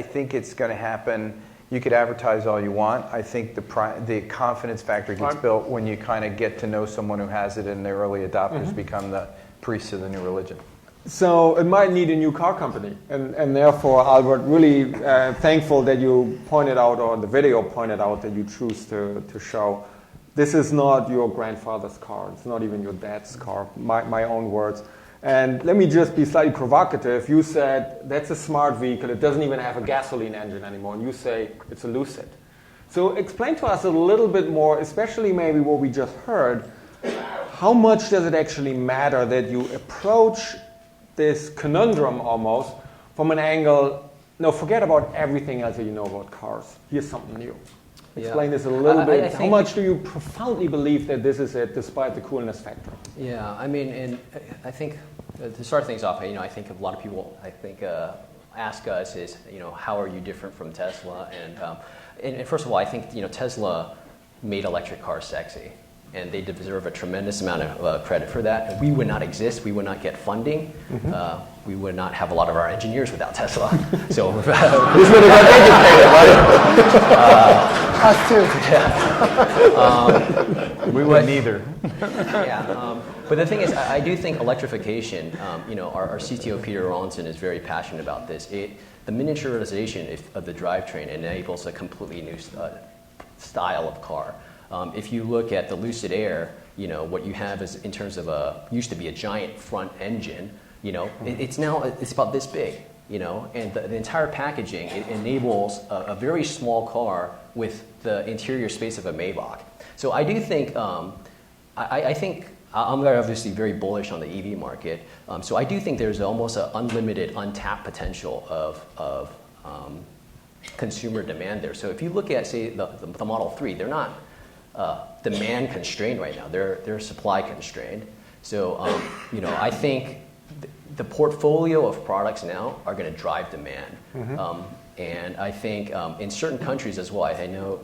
Speaker 3: think it's going to happen. You could advertise all you want. I think the confidence factor gets built when you kind of get to know someone who has it, and the early adopters mm-hmm. become the priests of the new religion.
Speaker 2: So it might need a new car company, and therefore, Albert, really thankful that you pointed out, or the video pointed out, that you choose to show. This is not your grandfather's car. It's not even your dad's car, my own words. And let me just be slightly provocative. You said that's a smart vehicle. It doesn't even have a gasoline engine anymore. And you say it's a Lucid. So explain to us a little bit more, especially maybe what we just heard. how much does it actually matter that you approach this conundrum almost from an angle, no, forget about everything else that you know about cars. Here's something new. Explain this a little bit. How much do you profoundly believe that this is it, despite the coolness factor?
Speaker 5: Yeah, I mean, and I think to start things off, I think a lot of people, ask us is, how are you different from Tesla? And first of all, I think, Tesla made electric cars sexy, and they deserve a tremendous amount of credit for that. And we would not exist. We would not get funding. We would not have a lot of our engineers without Tesla. So this would have got educated, right?
Speaker 4: Us too.
Speaker 3: We wouldn't either.
Speaker 5: But the thing is, I do think electrification, our CTO, Peter Rawlinson, is very passionate about this. The miniaturization of the drivetrain enables a completely new style of car. If you look at the Lucid Air, what you have is, in terms of used to be a giant front engine, it's about this big, and the entire packaging, it enables a very small car with the interior space of a Maybach. So I do think, I think I'm obviously very bullish on the EV market. So I do think there's almost an unlimited, untapped potential of consumer demand there. So if you look at, say, the Model 3, they're not demand constrained right now. They're supply constrained. So I think the portfolio of products now are going to drive demand. And I think in certain countries as well, I know,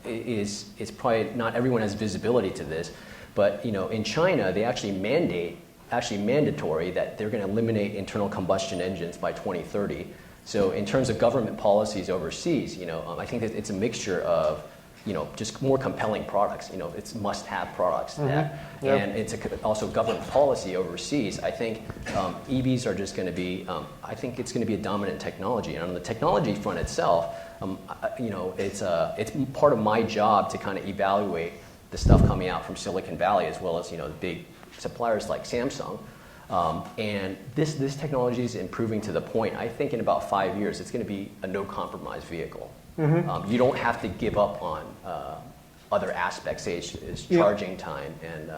Speaker 5: it's probably not everyone has visibility to this, but in China they actually mandatory that they're going to eliminate internal combustion engines by 2030. So in terms of government policies overseas, I think that it's a mixture of just more compelling products. It's must-have products. And it's also government policy overseas. I think EVs are just going to be, I think it's going to be a dominant technology. And on the technology front itself, it's part of my job to kind of evaluate the stuff coming out from Silicon Valley, as well as, the big suppliers like Samsung. And this technology is improving to the point, I think in about 5 years, it's going to be a no-compromise vehicle. You don't have to give up on other aspects, say it's charging time and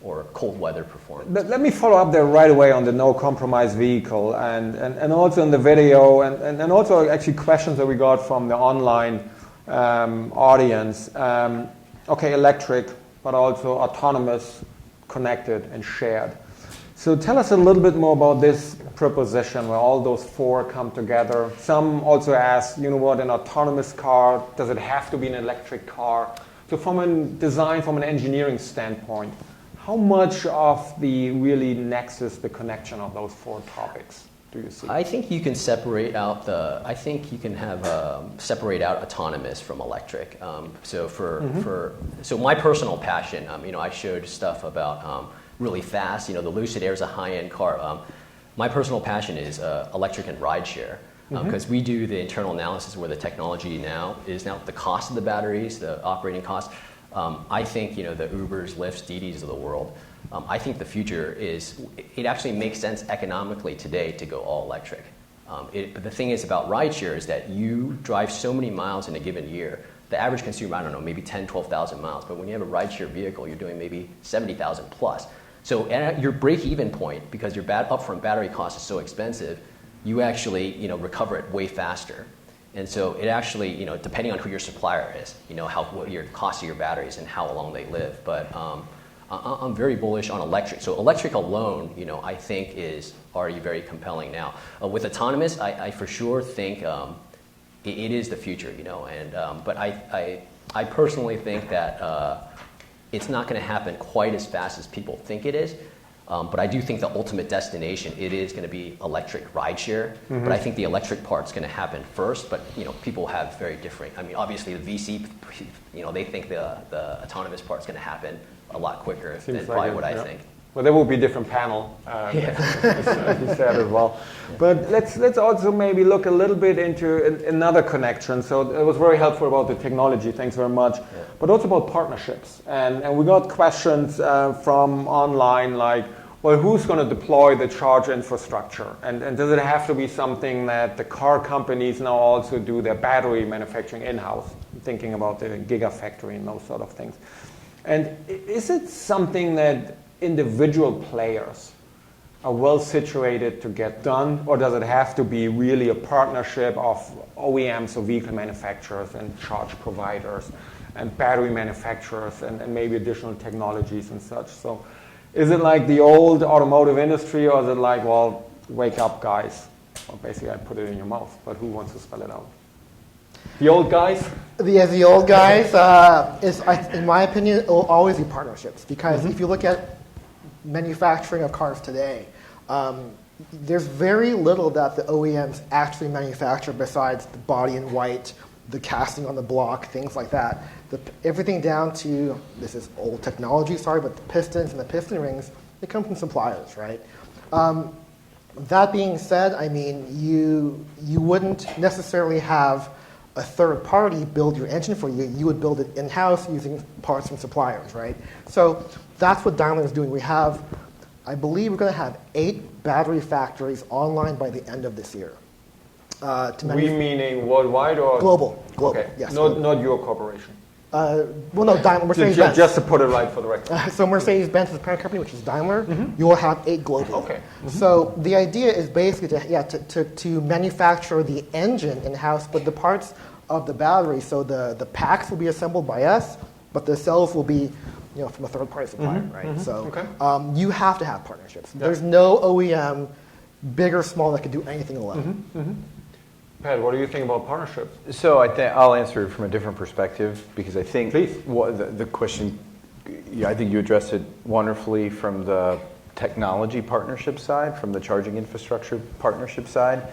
Speaker 5: or cold weather performance.
Speaker 2: Let me follow up there right away on the no compromise vehicle and also in the video and also actually questions that we got from the online audience. Okay, electric, but also autonomous, connected, and shared. So tell us a little bit more about this proposition where all those four come together. Some also ask, an autonomous car, does it have to be an electric car? So from a design, from an engineering standpoint, how much of the really nexus, the connection of those four topics do you see?
Speaker 5: I think you can separate out separate out autonomous from electric. So my personal passion, I showed stuff about really fast. The Lucid Air is a high-end car. My personal passion is electric and rideshare, because we do the internal analysis where the technology now is the cost of the batteries, the operating cost. I think the Ubers, Lyfts, Didis of the world. I think the future is it actually makes sense economically today to go all electric. But the thing is about rideshare is that you drive so many miles in a given year. The average consumer, I don't know, maybe 10, 12,000 miles. But when you have a rideshare vehicle, you're doing maybe 70,000 plus. So at your break-even point, because your upfront battery cost is so expensive, you actually recover it way faster. And so it actually, depending on who your supplier is, what your cost of your batteries and how long they live. But I'm very bullish on electric. So electric alone, I think is already very compelling now. With autonomous, I for sure think it is the future, but I personally think that it's not going to happen quite as fast as people think it is. But I do think the ultimate destination, it is going to be electric rideshare. But I think the electric part's going to happen first. But people have very different. I mean, obviously the VC, they think the autonomous part's going to happen a lot quicker than probably what I think.
Speaker 2: Well, there will be a different panel, as you said as well. But let's also maybe look a little bit into another connection. So it was very helpful about the technology. Thanks very much. Yeah. But also about partnerships. And we got questions from online like, well, who's going to deploy the charge infrastructure? And does it have to be something that the car companies now also do their battery manufacturing in-house? Thinking about the Gigafactory and those sort of things. And is it something that individual players are well situated to get done, or does it have to be really a partnership of OEMs or vehicle manufacturers and charge providers and battery manufacturers and maybe additional technologies and such? So is it like the old automotive industry, or is it like, well, wake up, guys? Well, basically, I put it in your mouth, but who wants to spell it out? The old guys?
Speaker 4: The old guys, in my opinion, it will always be partnerships. Because if you look at manufacturing of cars today, there's very little that the OEMs actually manufacture besides the body in white, the casting on the block, things like that. Everything down to, this is old technology, sorry, but the pistons and the piston rings, they come from suppliers, right? That being said, I mean, you wouldn't necessarily have a third party build your engine for you. You would build it in-house using parts from suppliers, right? So that's what Daimler is doing. We have, I believe we're going to have 8 battery factories online by the end of this year.
Speaker 2: We meaning worldwide or?
Speaker 4: Global,
Speaker 2: okay.
Speaker 4: Yes.
Speaker 2: Not your corporation.
Speaker 4: Well, no, Mercedes-Benz.
Speaker 2: Just to put it right for the record.
Speaker 4: So Mercedes-Benz is the parent company, which is Daimler. You will have 8 globally.
Speaker 2: Okay.
Speaker 4: So the idea is basically to manufacture the engine in-house, but the parts of the battery, so the packs will be assembled by us, but the cells will be from a third-party supplier, right? So you have to have partnerships. Yeah. There's no OEM, big or small, that can do anything alone.
Speaker 2: Pat, what do you think about partnerships?
Speaker 3: So I'll answer it from a different perspective, because I think the question, I think you addressed it wonderfully from the technology partnership side, from the charging infrastructure partnership side.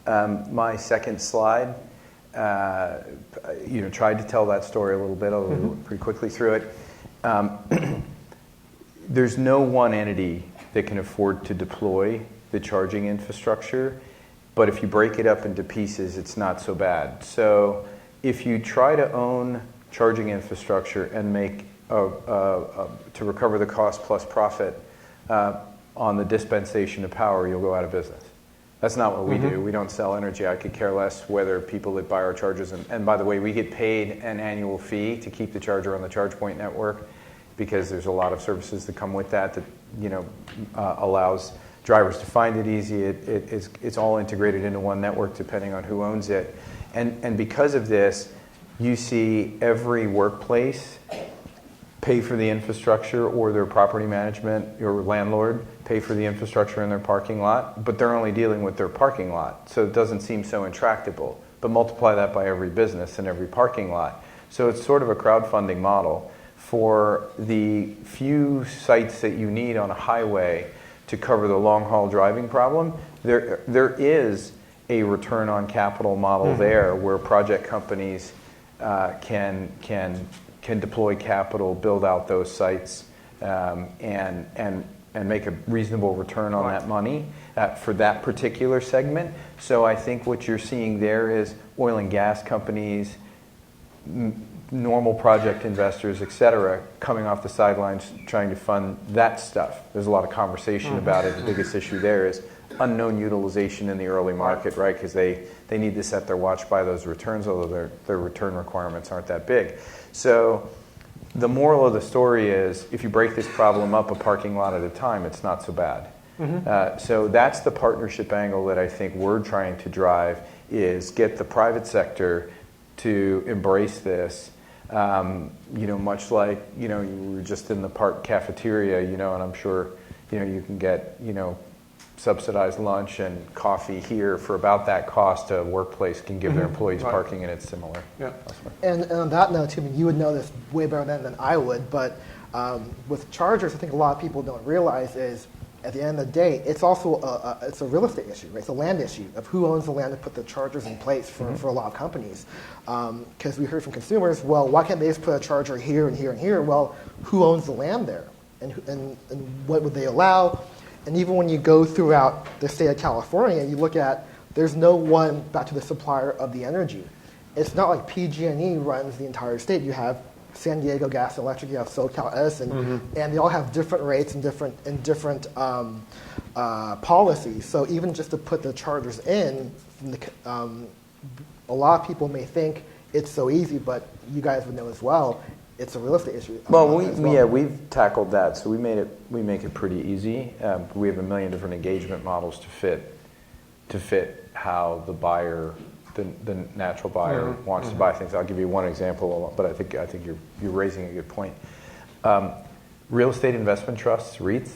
Speaker 3: My second slide, tried to tell that story a little bit. I'll go pretty quickly through it. There's no one entity that can afford to deploy the charging infrastructure. But if you break it up into pieces, it's not so bad. So if you try to own charging infrastructure and make to recover the cost plus profit on the dispensation of power, you'll go out of business. That's not what we do. We don't sell energy. I could care less whether people that buy our chargers, and by the way, we get paid an annual fee to keep the charger on the Chargepoint network, because there's a lot of services that come with that allows drivers to find it easy. It's all integrated into one network depending on who owns it. And because of this, you see every workplace pay for the infrastructure, or their property management or landlord pay for the infrastructure in their parking lot, but they're only dealing with their parking lot. So it doesn't seem so intractable. But multiply that by every business and every parking lot. So it's sort of a crowdfunding model for the few sites that you need on a highway to cover the long-haul driving problem. There is a return on capital model there, where project companies can deploy capital, build out those sites, and make a reasonable return on that money for that particular segment. So I think what you're seeing there is oil and gas companies, normal project investors, et cetera, coming off the sidelines trying to fund that stuff. There's a lot of conversation about it. The biggest issue there is unknown utilization in the early market, right? Because they need to set their watch by those returns, although their return requirements aren't that big. So the moral of the story is, if you break this problem up a parking lot at a time, it's not so bad. So that's the partnership angle that I think we're trying to drive, is get the private sector to embrace this. Much like, you were just in the park cafeteria, and I'm sure, you can get, subsidized lunch and coffee here for about that cost. A workplace can give their employees parking, and it's similar.
Speaker 2: Yeah.
Speaker 4: And on that note, too, you would know this way better than I would, but with chargers, I think a lot of people don't realize is, at the end of the day, it's also it's a real estate issue, right? It's a land issue of who owns the land to put the chargers in place for a lot of companies. Because we heard from consumers, well, why can't they just put a charger here and here and here? Well, who owns the land there? And what would they allow? And even when you go throughout the state of California, you look at, there's no one, back to the supplier of the energy. It's not like PG&E runs the entire state. You have San Diego Gas and Electric, you have SoCal Edison, and they all have different rates and different policies. So even just to put the chargers in, a lot of people may think it's so easy, but you guys would know as well, it's a real estate issue.
Speaker 3: Well, we've tackled that. So we make it pretty easy. We have a million different engagement models to fit how the buyer, the natural buyer, wants to buy things. I'll give you one example, but I think you're raising a good point. Real estate investment trusts, REITs.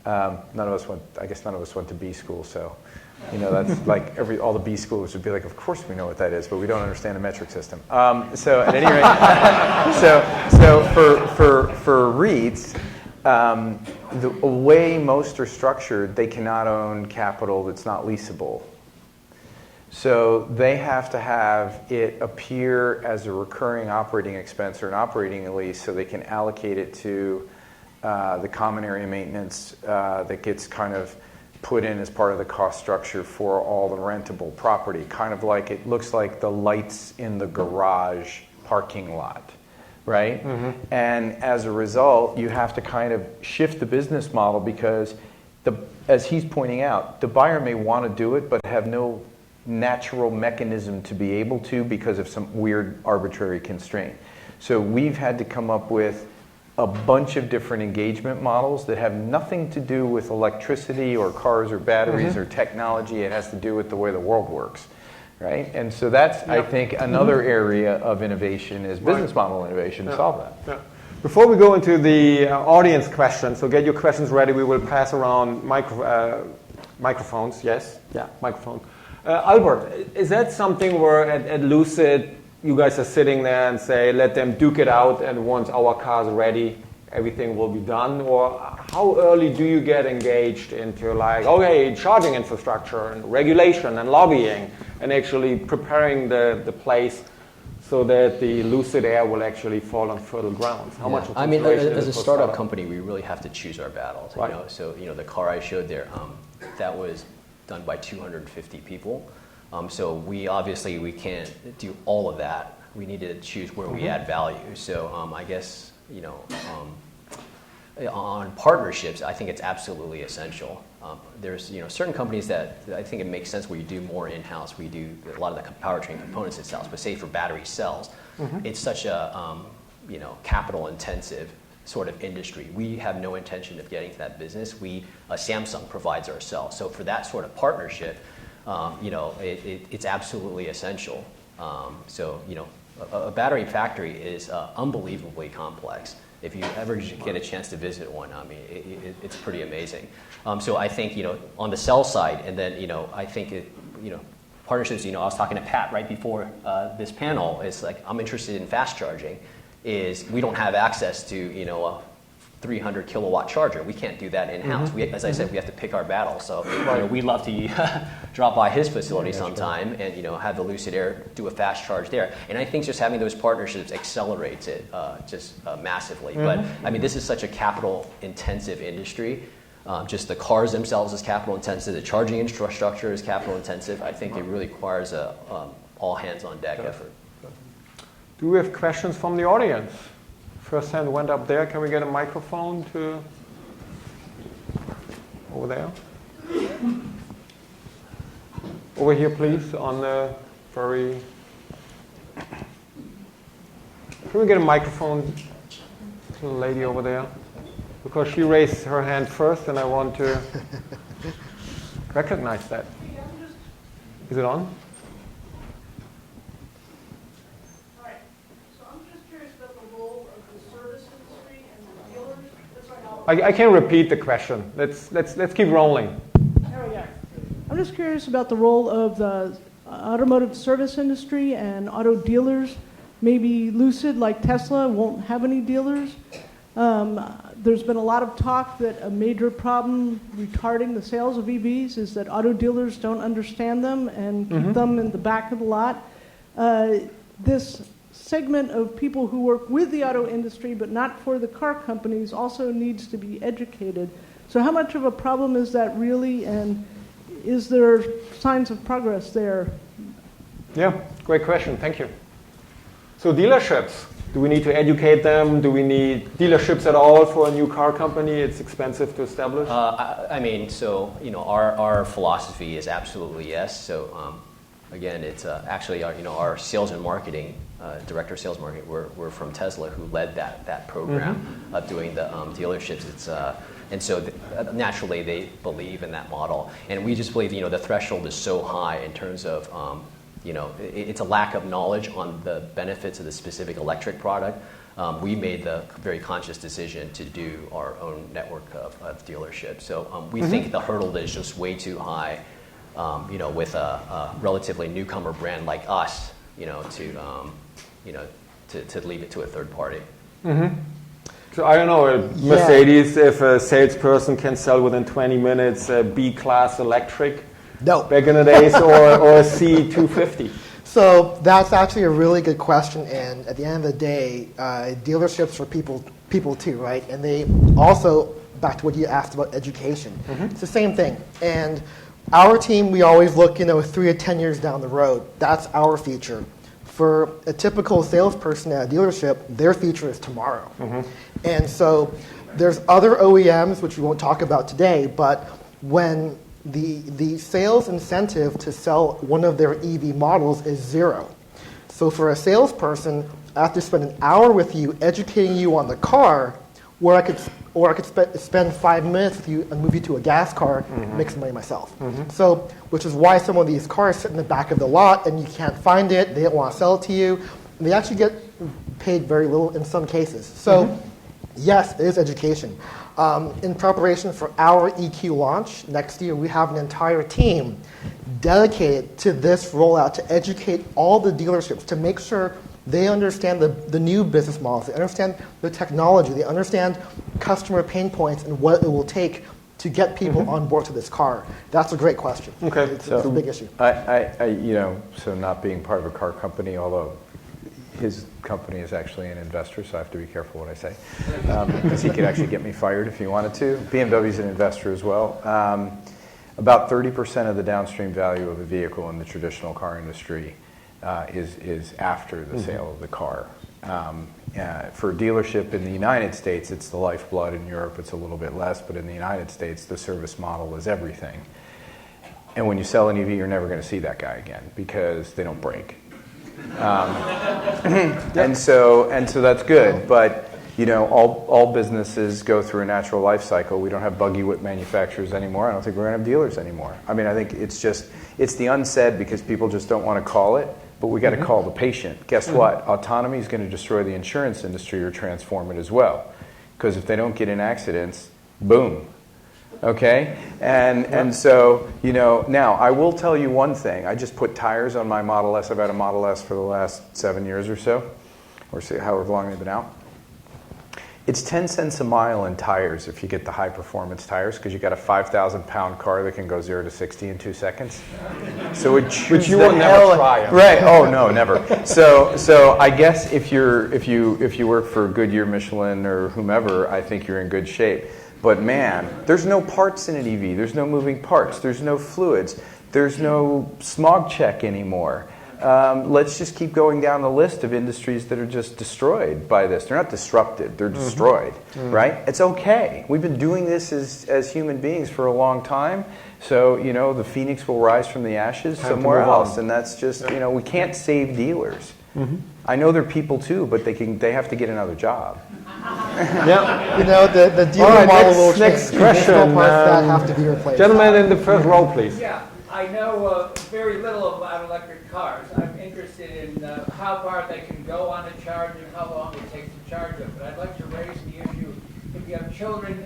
Speaker 3: None of us went to B school, so that's like all the B schools would be like, of course we know what that is, but we don't understand the metric system. So at any rate, so for REITs, the way most are structured, they cannot own capital that's not leasable. So they have to have it appear as a recurring operating expense or an operating lease, so they can allocate it to the common area maintenance that gets kind of put in as part of the cost structure for all the rentable property, kind of like it looks like the lights in the garage parking lot, right? And as a result, you have to kind of shift the business model because, as he's pointing out, the buyer may want to do it but have no natural mechanism to be able to because of some weird arbitrary constraint. So we've had to come up with a bunch of different engagement models that have nothing to do with electricity or cars or batteries or technology. It has to do with the way the world works, right? And so that's, I think, another area of innovation is business model innovation to solve that.
Speaker 2: Yeah. Before we go into the audience questions, so get your questions ready. We will pass around microphones. Yes? Yeah, microphone. Albert, is that something where at Lucid you guys are sitting there and say, let them duke it out, and once our car's ready, everything will be done? Or how early do you get engaged into charging infrastructure and regulation and lobbying and actually preparing the place so that the Lucid Air will actually fall on fertile ground? How much?
Speaker 5: I mean, as a startup company, we really have to choose our battles.
Speaker 2: Right.
Speaker 5: So the car I showed there, that was done by 250 people. So we can't do all of that. We need to choose where we add value. So I guess on partnerships, I think it's absolutely essential. There's certain companies that I think it makes sense where you do more in-house. We do a lot of the powertrain components in-house, but say for battery cells, it's such a capital-intensive sort of industry. We have no intention of getting to that business. Samsung provides our cells. So for that sort of partnership, it's absolutely essential. A battery factory is unbelievably complex. If you ever get a chance to visit one, I mean, it's pretty amazing. So I think, on the cell side, and then, I think, partnerships, I was talking to Pat right before this panel, it's like, I'm interested in fast charging, is we don't have access to, a 300 kilowatt charger. We can't do that in-house. As I said, we have to pick our battles. So we'd love to drop by his facility sometime and have the Lucid Air do a fast charge there. And I think just having those partnerships accelerates it just massively. But I mean, this is such a capital-intensive industry. Just the cars themselves is capital-intensive. The charging infrastructure is capital-intensive. I think it really requires a all hands-on-deck effort.
Speaker 2: Do we have questions from the audience? First hand went up there. Can we get a microphone to over there? Over here, please, on the very... Can we get a microphone to the lady over there? Because she raised her hand first, and I want to recognize that. Is it on? I can repeat the question. Let's keep rolling.
Speaker 7: There we go. I'm just curious about the role of the automotive service industry and auto dealers. Maybe Lucid, like Tesla, won't have any dealers. There's been a lot of talk that a major problem retarding the sales of EVs is that auto dealers don't understand them and keep them in the back of the lot. This segment of people who work with the auto industry but not for the car companies also needs to be educated. So how much of a problem is that really, and is there signs of progress there?
Speaker 2: Yeah, great question. Thank you. So dealerships, do we need to educate them? Do we need dealerships at all for a new car company? It's expensive to establish.
Speaker 5: Our philosophy is absolutely yes. So again, it's actually our sales and marketing director of sales marketing were from Tesla, who led that program of doing the dealerships. And so naturally they believe in that model. And we just believe, the threshold is so high in terms of, it's a lack of knowledge on the benefits of the specific electric product. We made the very conscious decision to do our own network of dealerships. So we think the hurdle is just way too high, with a relatively newcomer brand like us, to leave it to a third party.
Speaker 2: So I don't know, Mercedes, if a salesperson can sell within 20 minutes a B-class electric,
Speaker 4: No.
Speaker 2: back in the days, or a C250.
Speaker 4: So that's actually a really good question, and at the end of the day, dealerships are people too, right? And they also, back to what you asked about education, it's the same thing. And our team, we always look, 3 to 10 years down the road. That's our future. For a typical salesperson at a dealership, their future is tomorrow. And so there's other OEMs, which we won't talk about today, but when the sales incentive to sell one of their EV models is 0. So for a salesperson, I have to spend an hour with you educating you on the car, or I could spend 5 minutes with you and move you to a gas car and make some money myself. So, which is why some of these cars sit in the back of the lot and you can't find it, they don't want to sell it to you, and they actually get paid very little in some cases. So, yes, it is education. In preparation for our EQ launch next year, we have an entire team dedicated to this rollout to educate all the dealerships to make sure they understand the new business models, they understand the technology, they understand customer pain points and what it will take to get people on board to this car. That's a great question.
Speaker 2: Okay.
Speaker 4: It's a big issue.
Speaker 3: So not being part of a car company, although his company is actually an investor, so I have to be careful what I say, because he could actually get me fired if he wanted to. BMW is an investor as well. About 30% of the downstream value of a vehicle in the traditional car industry is after the sale of the car. For a dealership in the United States, it's the lifeblood. In Europe, it's a little bit less, but in the United States, the service model is everything. And when you sell an EV, you're never going to see that guy again because they don't break. And so that's good. But all businesses go through a natural life cycle. We don't have buggy whip manufacturers anymore. I don't think we're going to have dealers anymore. I mean, I think it's the unsaid because people just don't want to call it. But we got to call the patient. Guess what? Autonomy is going to destroy the insurance industry or transform it as well. Because if they don't get in accidents, boom. Okay? And so, now I will tell you one thing. I just put tires on my Model S. I've had a Model S for the last 7 years or so, or however long they've been out. It's 10 cents a mile in tires if you get the high-performance tires, because you got a 5,000-pound car that can go 0 to 60 in 2 seconds. So it chews
Speaker 2: Which you
Speaker 3: the
Speaker 2: will never
Speaker 3: hell-
Speaker 2: try.
Speaker 3: Right? Oh no, never. So I guess if you work for Goodyear, Michelin, or whomever, I think you're in good shape. But man, there's no parts in an EV. There's no moving parts. There's no fluids. There's no smog check anymore. Let's just keep going down the list of industries that are just destroyed by this. They're not disrupted, they're destroyed, right? It's okay. We've been doing this as human beings for a long time. So, the phoenix will rise from the ashes somewhere else. And that's just, we can't save dealers. I know they're people too, but they have to get another job.
Speaker 4: The dealer model will change.
Speaker 2: Next question.
Speaker 4: Parts that have to be replaced.
Speaker 2: Gentlemen in the first row, please.
Speaker 8: Yeah, I know very little about electric cars. I'm interested in how far they can go on a charge and how long it takes to charge them. But I'd like to raise the issue: if you have children,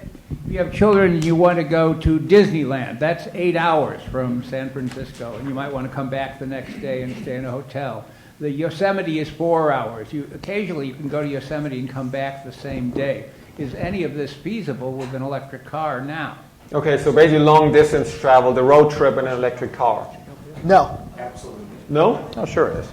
Speaker 8: and you want to go to Disneyland. That's 8 hours from San Francisco, and you might want to come back the next day and stay in a hotel. The Yosemite is 4 hours. Occasionally you can go to Yosemite and come back the same day. Is any of this feasible with an electric car now?
Speaker 2: Okay, so basically long distance travel, the road trip in an electric car.
Speaker 4: No.
Speaker 2: No?
Speaker 3: Oh, sure it is.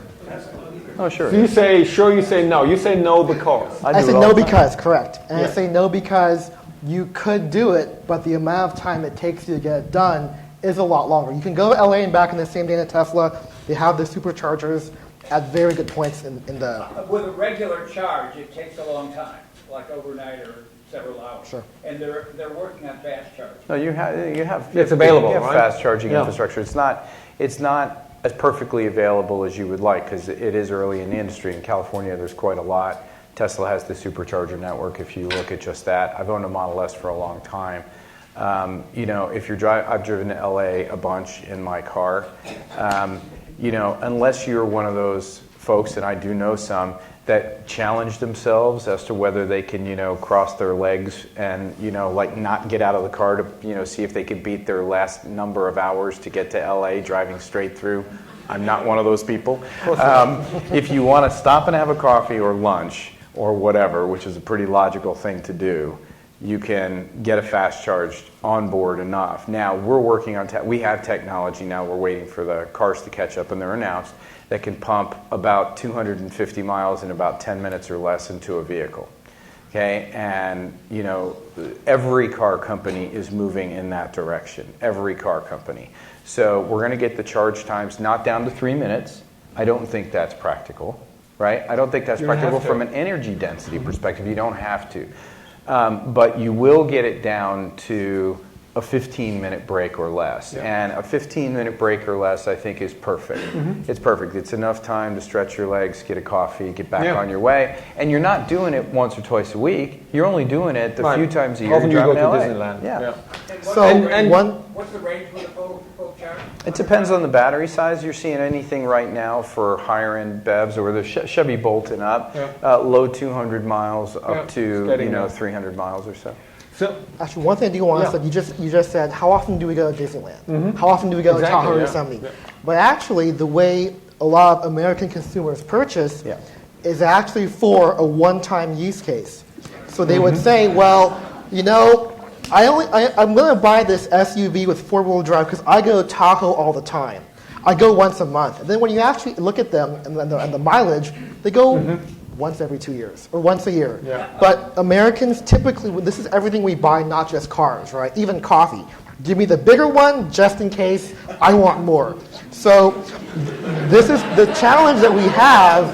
Speaker 3: Oh, sure.
Speaker 2: So you say no. You say no because.
Speaker 4: I say no because, correct. And I say no because you could do it, but the amount of time it takes you to get it done is a lot longer. You can go to LA and back in the same day in a Tesla. They have the superchargers at very good points in the...
Speaker 8: With a regular charge, it takes a long time, like overnight or several hours.
Speaker 4: Sure.
Speaker 8: And they're working on fast charging.
Speaker 3: No, you have
Speaker 2: It's available,
Speaker 3: you have
Speaker 2: right?
Speaker 3: fast charging infrastructure. It's not as perfectly available as you would like, because it is early in the industry. In California, there's quite a lot. Tesla has the supercharger network, if you look at just that. I've owned a Model S for a long time. If you're I've driven to LA a bunch in my car. Unless you're one of those folks, and I do know some, that challenge themselves as to whether they can, cross their legs and, not get out of the car to, see if they can beat their last number of hours to get to LA driving straight through. I'm not one of those people. If you want to stop and have a coffee or lunch or whatever, which is a pretty logical thing to do, you can get a fast charge on board enough. Now, we're working on, we have technology now, we're waiting for the cars to catch up, and they're announced, that can pump about 250 miles in about 10 minutes or less into a vehicle. Okay, and every car company is moving in that direction, every car company. So we're going to get the charge times not down to 3 minutes. I don't think that's practical, right? I don't think that's practical from an energy density perspective. You don't have to. But you will get it down to a 15-minute break or less. Yeah. And a 15-minute break or less, I think, is perfect. Mm-hmm. It's perfect. It's enough time to stretch your legs, get a coffee, get back on your way. And you're not doing it once or twice a week. You're only doing it the few times a year.
Speaker 2: Often you go to Disneyland.
Speaker 3: Yeah.
Speaker 8: What's the range for the full charge?
Speaker 3: It depends on the battery size. You're seeing anything right now for higher-end BEVs or the Chevy Bolt and up, low 200 miles up to 300 miles or so.
Speaker 4: So, actually, one thing I do want to say, you just said, how often do we go to Disneyland? Mm-hmm. How often do we go to Tahoe Yosemite? Yeah. But actually, the way a lot of American consumers purchase is actually for a one-time use case. So they would say, well, I'm going to buy this SUV with four-wheel drive because I go to Tahoe all the time. I go once a month. And then when you actually look at them and the mileage, they go once every 2 years or once a year. Yeah. But Americans typically, this is everything we buy, not just cars, right? Even coffee. Give me the bigger one just in case I want more. So this is the challenge that we have,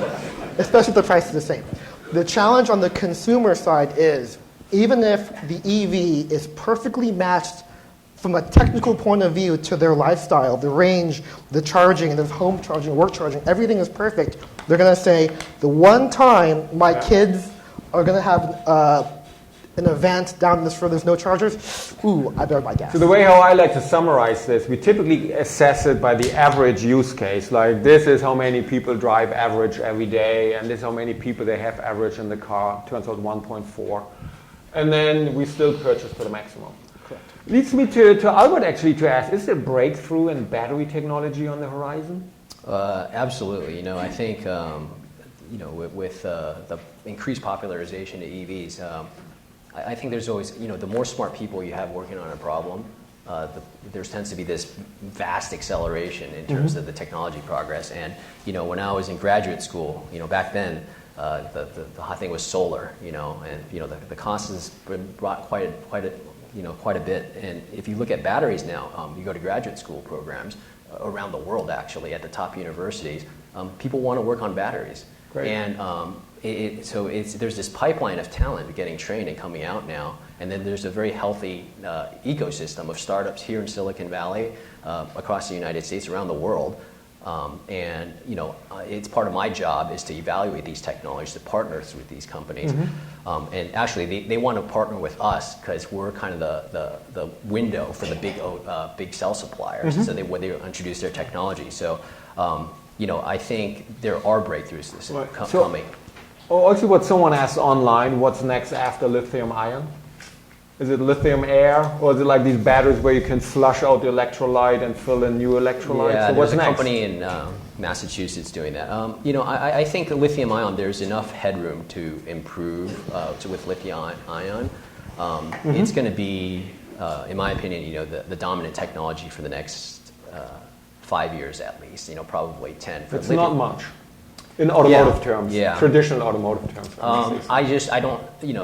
Speaker 4: especially if the price is the same. The challenge on the consumer side is, even if the EV is perfectly matched from a technical point of view to their lifestyle, the range, the charging, there's home charging, work charging, everything is perfect, they're going to say, the one time my kids are going to have an event down this road, there's no chargers, I better buy gas.
Speaker 2: So the way how I like to summarize this, we typically assess it by the average use case. Like, this is how many people drive average every day, and this is how many people they have average in the car. Turns out 1.4. And then we still purchase for the maximum. Correct. Leads me to Albert, actually, to ask, is there a breakthrough in battery technology on the horizon?
Speaker 5: Absolutely. I think with the increased popularization of EVs, I think there's always, the more smart people you have working on a problem, there tends to be this vast acceleration in terms of the technology progress. And when I was in graduate school, back then, the hot thing was solar, and the cost has been brought quite a bit. And if you look at batteries now, you go to graduate school programs around the world, actually, at the top universities, people want to work on batteries. Great. And there's this pipeline of talent getting trained and coming out now, and then there's a very healthy ecosystem of startups here in Silicon Valley, across the United States, around the world. And it's part of my job is to evaluate these technologies, to partner with these companies. And actually, they want to partner with us because we're kind of the window for the big cell suppliers. So when they introduce their technology. So I think there are breakthroughs coming.
Speaker 2: Also, what someone asked online, what's next after lithium ion? Is it lithium air, or is it like these batteries where you can flush out the electrolyte and fill in new electrolytes?
Speaker 5: Yeah,
Speaker 2: so
Speaker 5: there's a company in Massachusetts doing that. I think the lithium ion, there's enough headroom to improve with lithium ion. It's going to be, in my opinion, the dominant technology for the next 5 years at least. Probably 10.
Speaker 2: It's not much. In automotive terms, traditional automotive terms.
Speaker 5: I don't,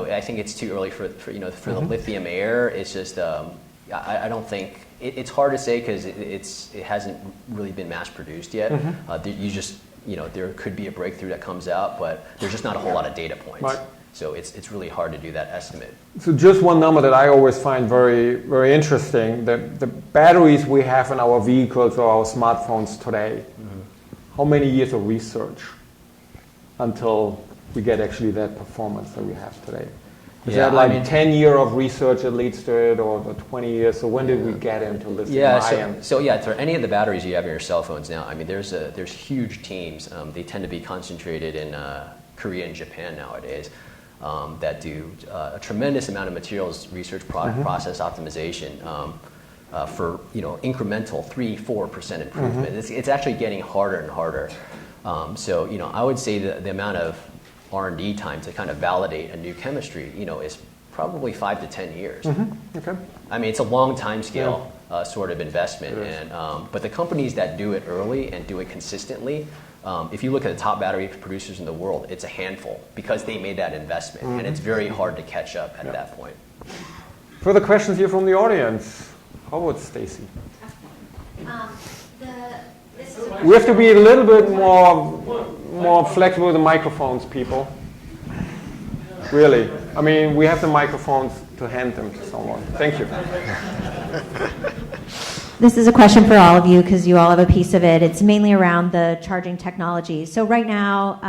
Speaker 5: I think it's too early for the lithium air. It's just, I don't think, it's hard to say because it hasn't really been mass produced yet. There could be a breakthrough that comes out, but there's just not a whole lot of data points. Right. So it's really hard to do that estimate.
Speaker 2: So just one number that I always find very, very interesting, the batteries we have in our vehicles or our smartphones today, how many years of research until we get actually that performance that we have today? Is that like 10 years of research that leads to it, or 20 years? So when did we get into lithium ion?
Speaker 5: So for any of the batteries you have in your cell phones now, I mean, there's huge teams. They tend to be concentrated in Korea and Japan nowadays that do a tremendous amount of materials research, process optimization for incremental 3-4% improvement. It's actually getting harder and harder. So I would say that the amount of R&D time to kind of validate a new chemistry, is probably 5 to 10 years.
Speaker 2: Okay.
Speaker 5: I mean, it's a long time scale sort of investment, and but the companies that do it early and do it consistently, if you look at the top battery producers in the world, it's a handful because they made that investment, and it's very hard to catch up at that point.
Speaker 2: Further questions here from the audience? How about Stacy? We have to be a little bit more flexible with the microphones, people. Really. I mean, we have the microphones to hand them to someone. Thank you.
Speaker 9: This is a question for all of you because you all have a piece of it. It's mainly around the charging technology. So right now,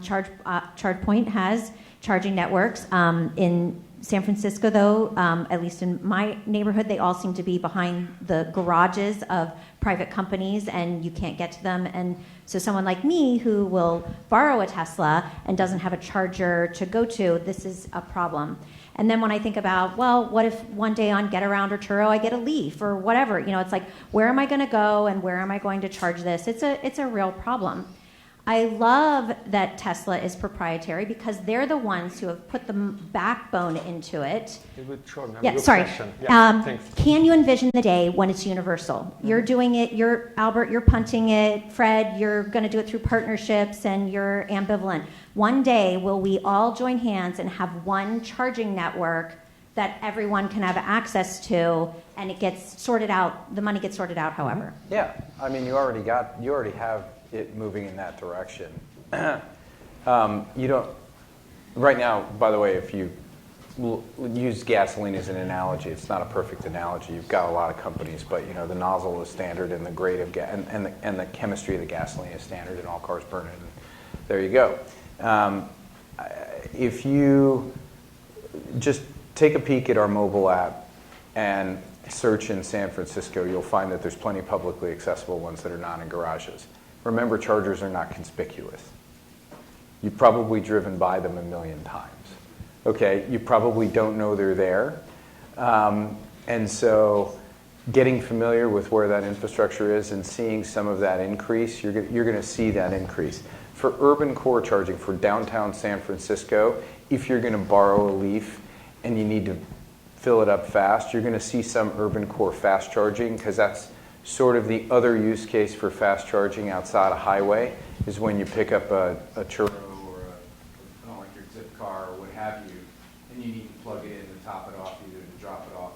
Speaker 9: Chargepoint has charging networks. In San Francisco, though, at least in my neighborhood, they all seem to be behind the garages of private companies, and you can't get to them. And so someone like me who will borrow a Tesla and doesn't have a charger to go to, this is a problem. And then when I think about, well, what if one day on Get Around or Turo I get a Leaf or whatever? It's like, where am I going to go and where am I going to charge this? It's a real problem. I love that Tesla is proprietary because they're the ones who have put the backbone into it. Can you envision the day when it's universal? You're doing it, Albert, you're punting it, Fred, you're going to do it through partnerships, and you're ambivalent. One day, will we all join hands and have one charging network that everyone can have access to, and it gets sorted out, the money gets sorted out however?
Speaker 3: Yeah, I mean, you already have it moving in that direction. You don't, right now, by the way, if you use gasoline as an analogy, it's not a perfect analogy. You've got a lot of companies, but the nozzle is standard and the grade of and the chemistry of the gasoline is standard, and all cars burn it. And there you go. If you just take a peek at our mobile app and search in San Francisco, you'll find that there's plenty of publicly accessible ones that are not in garages. Remember, chargers are not conspicuous. You've probably driven by them 1 million times. Okay, you probably don't know they're there. And so getting familiar with where that infrastructure is and seeing some of that increase, you're going to see that increase. For urban core charging, for downtown San Francisco, if you're going to borrow a Leaf and you need to fill it up fast, you're going to see some urban core fast charging, because that's sort of the other use case for fast charging outside a highway, is when you pick up a churro or an electric zip car or what have you, and you need to plug it in to top it off, either to drop it off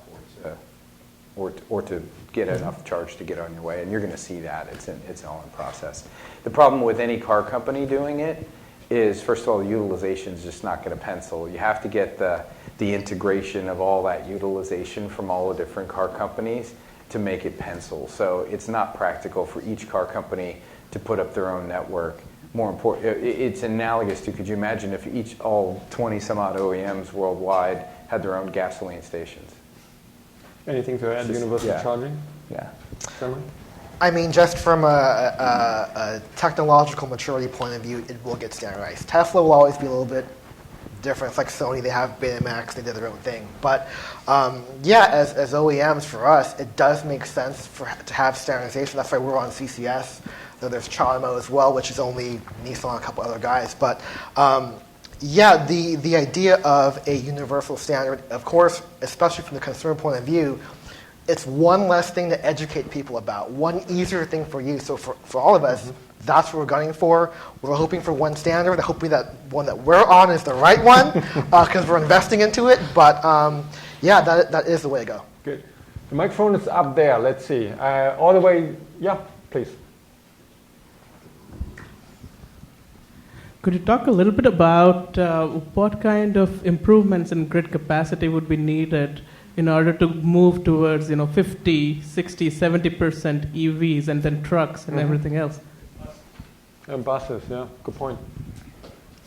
Speaker 3: or to get enough charge to get on your way. And you're going to see that. It's all in process. The problem with any car company doing it is, first of all, the utilization is just not going to pencil. You have to get the integration of all that utilization from all the different car companies to make it pencil. So it's not practical for each car company to put up their own network. More important, it's analogous to, could you imagine if all 20 some odd OEMs worldwide had their own gasoline stations?
Speaker 2: Anything to add? Universal charging?
Speaker 3: Yeah.
Speaker 2: Stanley?
Speaker 4: I mean, just from a technological maturity point of view, it will get standardized. Tesla will always be a little bit different. It's like Sony, they have Betamax, they did their own thing. But as OEMs, for us, it does make sense to have standardization. That's why we're on CCS. So there's Charmo as well, which is only Nissan and a couple other guys. But the idea of a universal standard, of course, especially from the consumer point of view, it's one less thing to educate people about, one easier thing for you. So for all of us, that's what we're gunning for. We're hoping for one standard. We're hoping that one that we're on is the right one because we're investing into it. But that is the way to go.
Speaker 2: Good. The microphone is up there. Let's see. All the way. Yeah, please.
Speaker 10: Could you talk a little bit about what kind of improvements in grid capacity would be needed in order to move towards 50, 60, 70% EVs and then trucks and everything else?
Speaker 2: And buses, yeah, good point.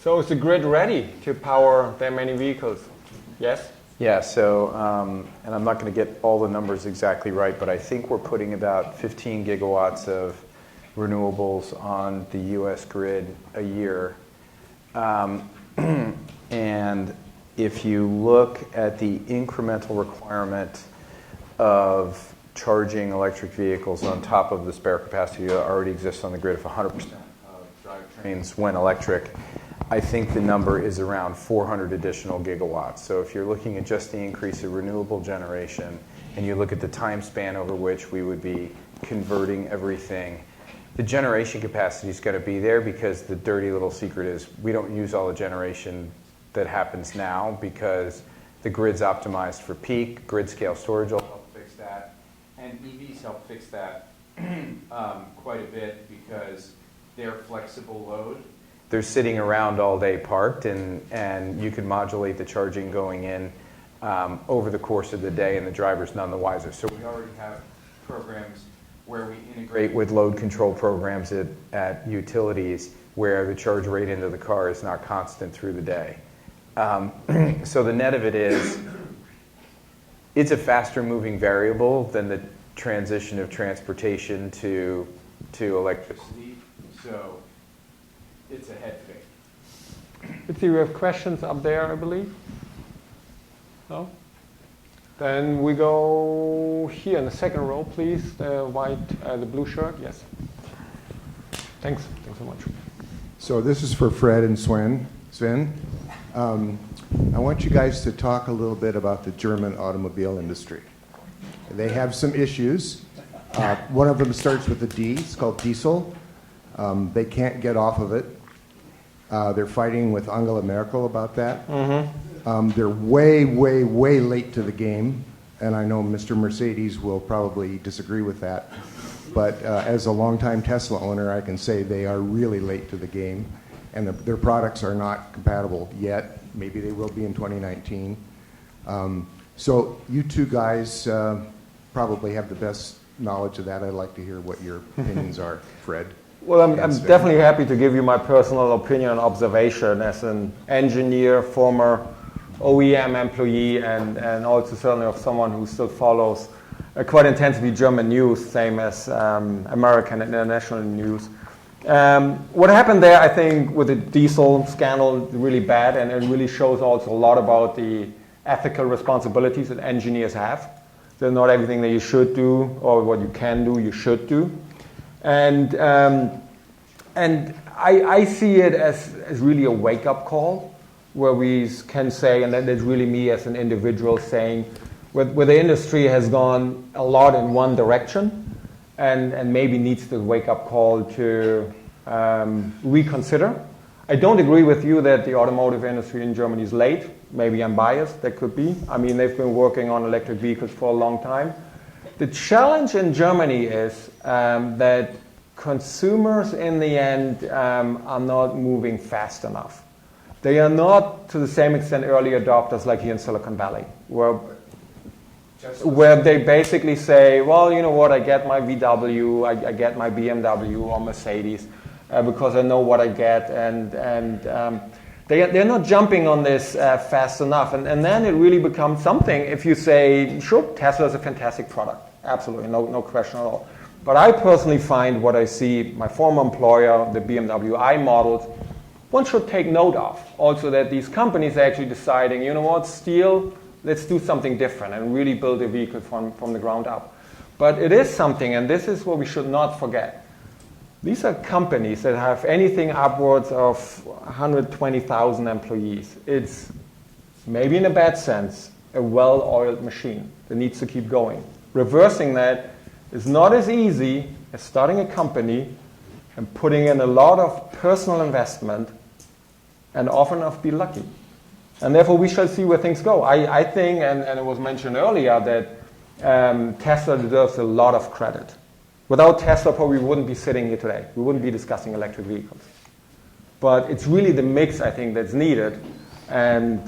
Speaker 2: So is the grid ready to power that many vehicles? Yes?
Speaker 3: Yeah, so, and I'm not going to get all the numbers exactly right, but I think we're putting about 15 gigawatts of renewables on the U.S. grid a year. And if you look at the incremental requirement of charging electric vehicles on top of the spare capacity that already exists on the grid, if 100% of drivetrains went electric, I think the number is around 400 additional gigawatts. So if you're looking at just the increase of renewable generation, and you look at the time span over which we would be converting everything, the generation capacity is going to be there, because the dirty little secret is we don't use all the generation that happens now because the grid's optimized for peak. Grid scale storage will help fix that. And EVs help fix that quite a bit because they're flexible load. They're sitting around all day parked, and you can modulate the charging going in over the course of the day, and the driver's none the wiser. So we already have programs where we integrate with load control programs at utilities where the charge rate into the car is not constant through the day. So the net of it is, it's a faster moving variable than the transition of transportation to electricity. So it's a head fake.
Speaker 2: Let's see, we have questions up there, I believe. No? Then we go here in the second row, please. The blue shirt. Yes. Thanks. Thanks so much.
Speaker 11: So this is for Fred and Sven. I want you guys to talk a little bit about the German automobile industry. They have some issues. One of them starts with a D. It's called diesel. They can't get off of it. They're fighting with Angela Merkel about that. They're way, way, way late to the game, and I know Mr. Mercedes will probably disagree with that. But as a longtime Tesla owner, I can say they are really late to the game, and their products are not compatible yet. Maybe they will be in 2019. So you two guys probably have the best knowledge of that. I'd like to hear what your opinions are, Fred.
Speaker 2: Well, I'm definitely happy to give you my personal opinion and observation as an engineer, former OEM employee, and also certainly of someone who still follows quite intensively German news, same as American and international news. What happened there, I think, with the diesel scandal, really bad, and it really shows also a lot about the ethical responsibilities that engineers have. So not everything that you should do or what you can do, you should do. And I see it as really a wake-up call, where we can say, and that is really me as an individual saying, where the industry has gone a lot in one direction, and maybe needs the wake-up call to reconsider. I don't agree with you that the automotive industry in Germany is late. Maybe I'm biased, that could be. I mean, they've been working on electric vehicles for a long time. The challenge in Germany is that consumers in the end are not moving fast enough. They are not to the same extent early adopters like here in Silicon Valley, where they basically say, well, you know what, I get my VW, I get my BMW or Mercedes because I know what I get, and they're not jumping on this fast enough. And then it really becomes something if you say, sure, Tesla is a fantastic product. Absolutely, no question at all. But I personally find what I see, my former employer, the BMW i models, one should take note of. Also that these companies are actually deciding, you know what, steel, let's do something different and really build a vehicle from the ground up. But it is something, and this is what we should not forget. These are companies that have anything upwards of 120,000 employees. It's, maybe in a bad sense, a well-oiled machine that needs to keep going. Reversing that is not as easy as starting a company and putting in a lot of personal investment and often enough be lucky. And therefore we shall see where things go. I think, and it was mentioned earlier, that Tesla deserves a lot of credit. Without Tesla, probably we wouldn't be sitting here today. We wouldn't be discussing electric vehicles. But it's really the mix, I think, that's needed. And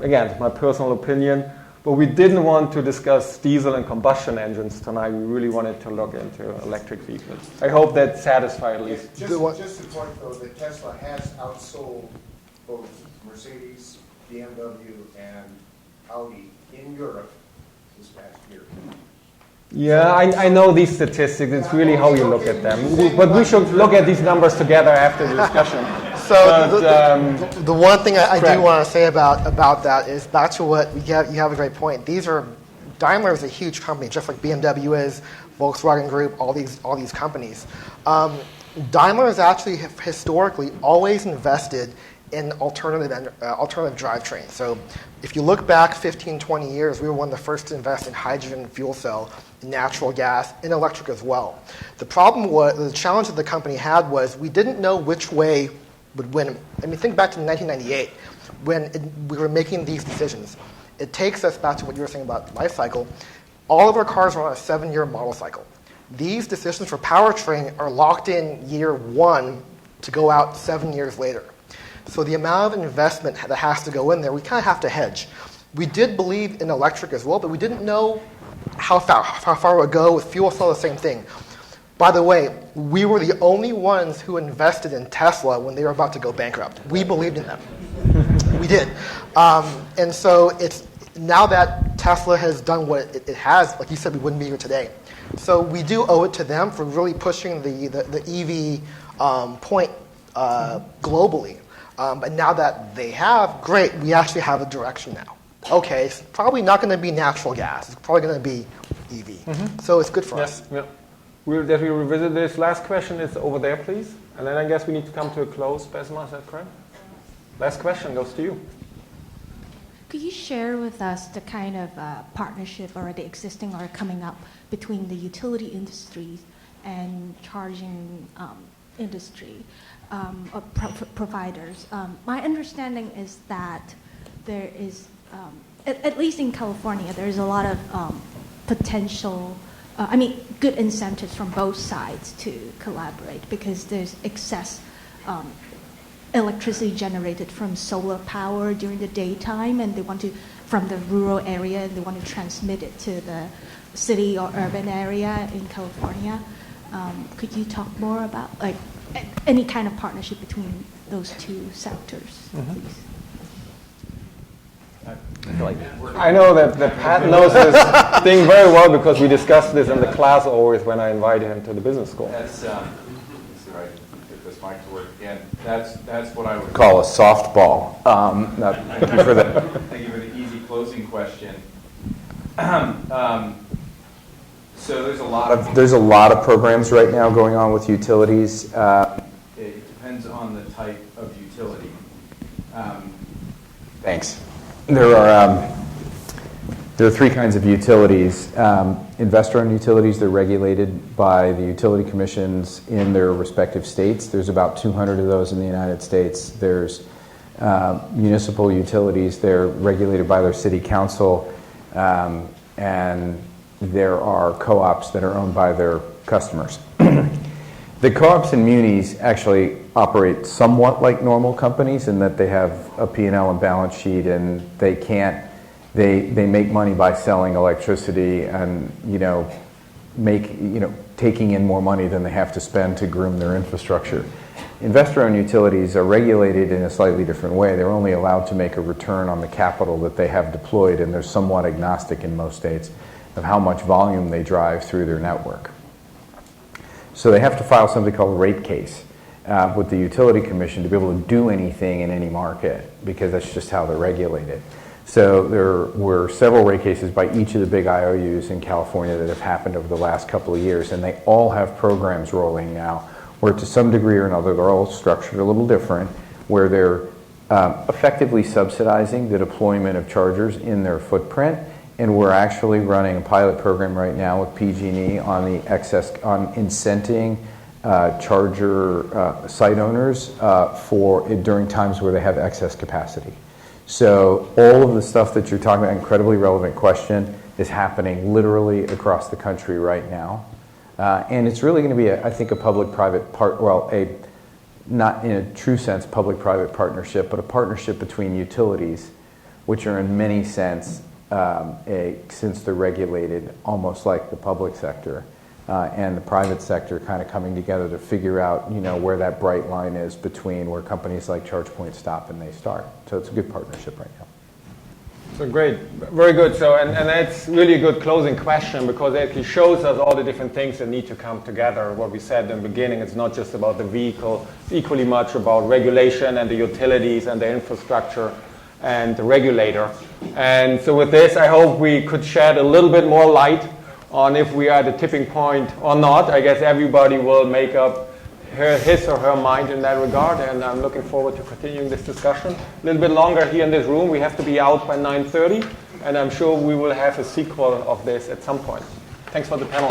Speaker 2: again, it's my personal opinion. But we didn't want to discuss diesel and combustion engines tonight. We really wanted to look into electric vehicles. I hope that satisfied at least.
Speaker 11: Just to point, though, that Tesla has outsold both Mercedes, BMW, and Audi in Europe this past year.
Speaker 2: Yeah, I know these statistics. It's really how you look at them. But we should look at these numbers together after the discussion.
Speaker 4: So the one thing I do want to say about that is back to what you have a great point. Daimler is a huge company, just like BMW is, Volkswagen Group, all these companies. Daimler has actually historically always invested in alternative drivetrains. So if you look back 15, 20 years, we were one of the first to invest in hydrogen fuel cell, natural gas, and electric as well. The challenge that the company had was we didn't know which way would win. I mean, think back to 1998 when we were making these decisions. It takes us back to what you were saying about life cycle. All of our cars are on a 7-year model cycle. These decisions for powertrain are locked in year 1 to go out 7 years later. So the amount of investment that has to go in there, we kind of have to hedge. We did believe in electric as well, but we didn't know how far it would go. With fuel cell, the same thing. By the way, we were the only ones who invested in Tesla when they were about to go bankrupt. We believed in them. We did. And so it's now that Tesla has done what it has, like you said, we wouldn't be here today. So we do owe it to them for really pushing the EV point globally. But now that they have, great, we actually have a direction now. Okay, it's probably not going to be natural gas. It's probably going to be EV. So it's good for us.
Speaker 2: Yeah. That we revisit this last question is over there, please. And then I guess we need to come to a close. Besma, is that correct? Last question goes to you.
Speaker 12: Could you share with us the kind of partnership already existing or coming up between the utility industries and charging industry or providers? My understanding is that there is, at least in California, there is a lot of potential, good incentives from both sides to collaborate because there's excess electricity generated from solar power during the daytime, and they want to, from the rural area, and they want to transmit it to the city or urban area in California. Could you talk more about any kind of partnership between those two sectors, please?
Speaker 2: I know that Pat knows this thing very well because we discussed this in the class always when I invited him to the business school.
Speaker 3: That's see if I can get this mic to work again. That's what I would call a softball. Thank you for the easy closing question. So there's a lot of programs right now going on with utilities. It depends on the type of utility. Thanks. There are three kinds of utilities. Investor-owned utilities, they're regulated by the utility commissions in their respective states. There's about 200 of those in the United States. There's municipal utilities, they're regulated by their city council. And there are co-ops that are owned by their customers. The co-ops and munis actually operate somewhat like normal companies in that they have a P&L and balance sheet, and they make money by selling electricity and taking in more money than they have to spend to groom their infrastructure. Investor-owned utilities are regulated in a slightly different way. They're only allowed to make a return on the capital that they have deployed, and they're somewhat agnostic in most states of how much volume they drive through their network. So they have to file something called a rate case with the utility commission to be able to do anything in any market because that's just how they're regulated. So there were several rate cases by each of the big IOUs in California that have happened over the last couple of years, and they all have programs rolling now where to some degree or another they're all structured a little different, where they're effectively subsidizing the deployment of chargers in their footprint. And we're actually running a pilot program right now with PG&E on incenting charger site owners during times where they have excess capacity. So all of the stuff that you're talking about, incredibly relevant question, is happening literally across the country right now. And it's really going to be, I think, a public-private not in a true sense public-private partnership, but a partnership between utilities, which are in many sense, since they're regulated, almost like the public sector, and the private sector kind of coming together to figure out, where that bright line is between where companies like Chargepoint stop and they start. So it's a good partnership right now.
Speaker 2: So great, very good. So, and that's really a good closing question, because it actually shows us all the different things that need to come together. What we said in the beginning, it's not just about the vehicle, it's equally much about regulation and the utilities and the infrastructure and the regulator. And so with this, I hope we could shed a little bit more light on if we are at a tipping point or not. I guess everybody will make up his or her mind in that regard, and I'm looking forward to continuing this discussion a little bit longer here in this room. We have to be out by 9:30, and I'm sure we will have a sequel of this at some point. Thanks for the panel.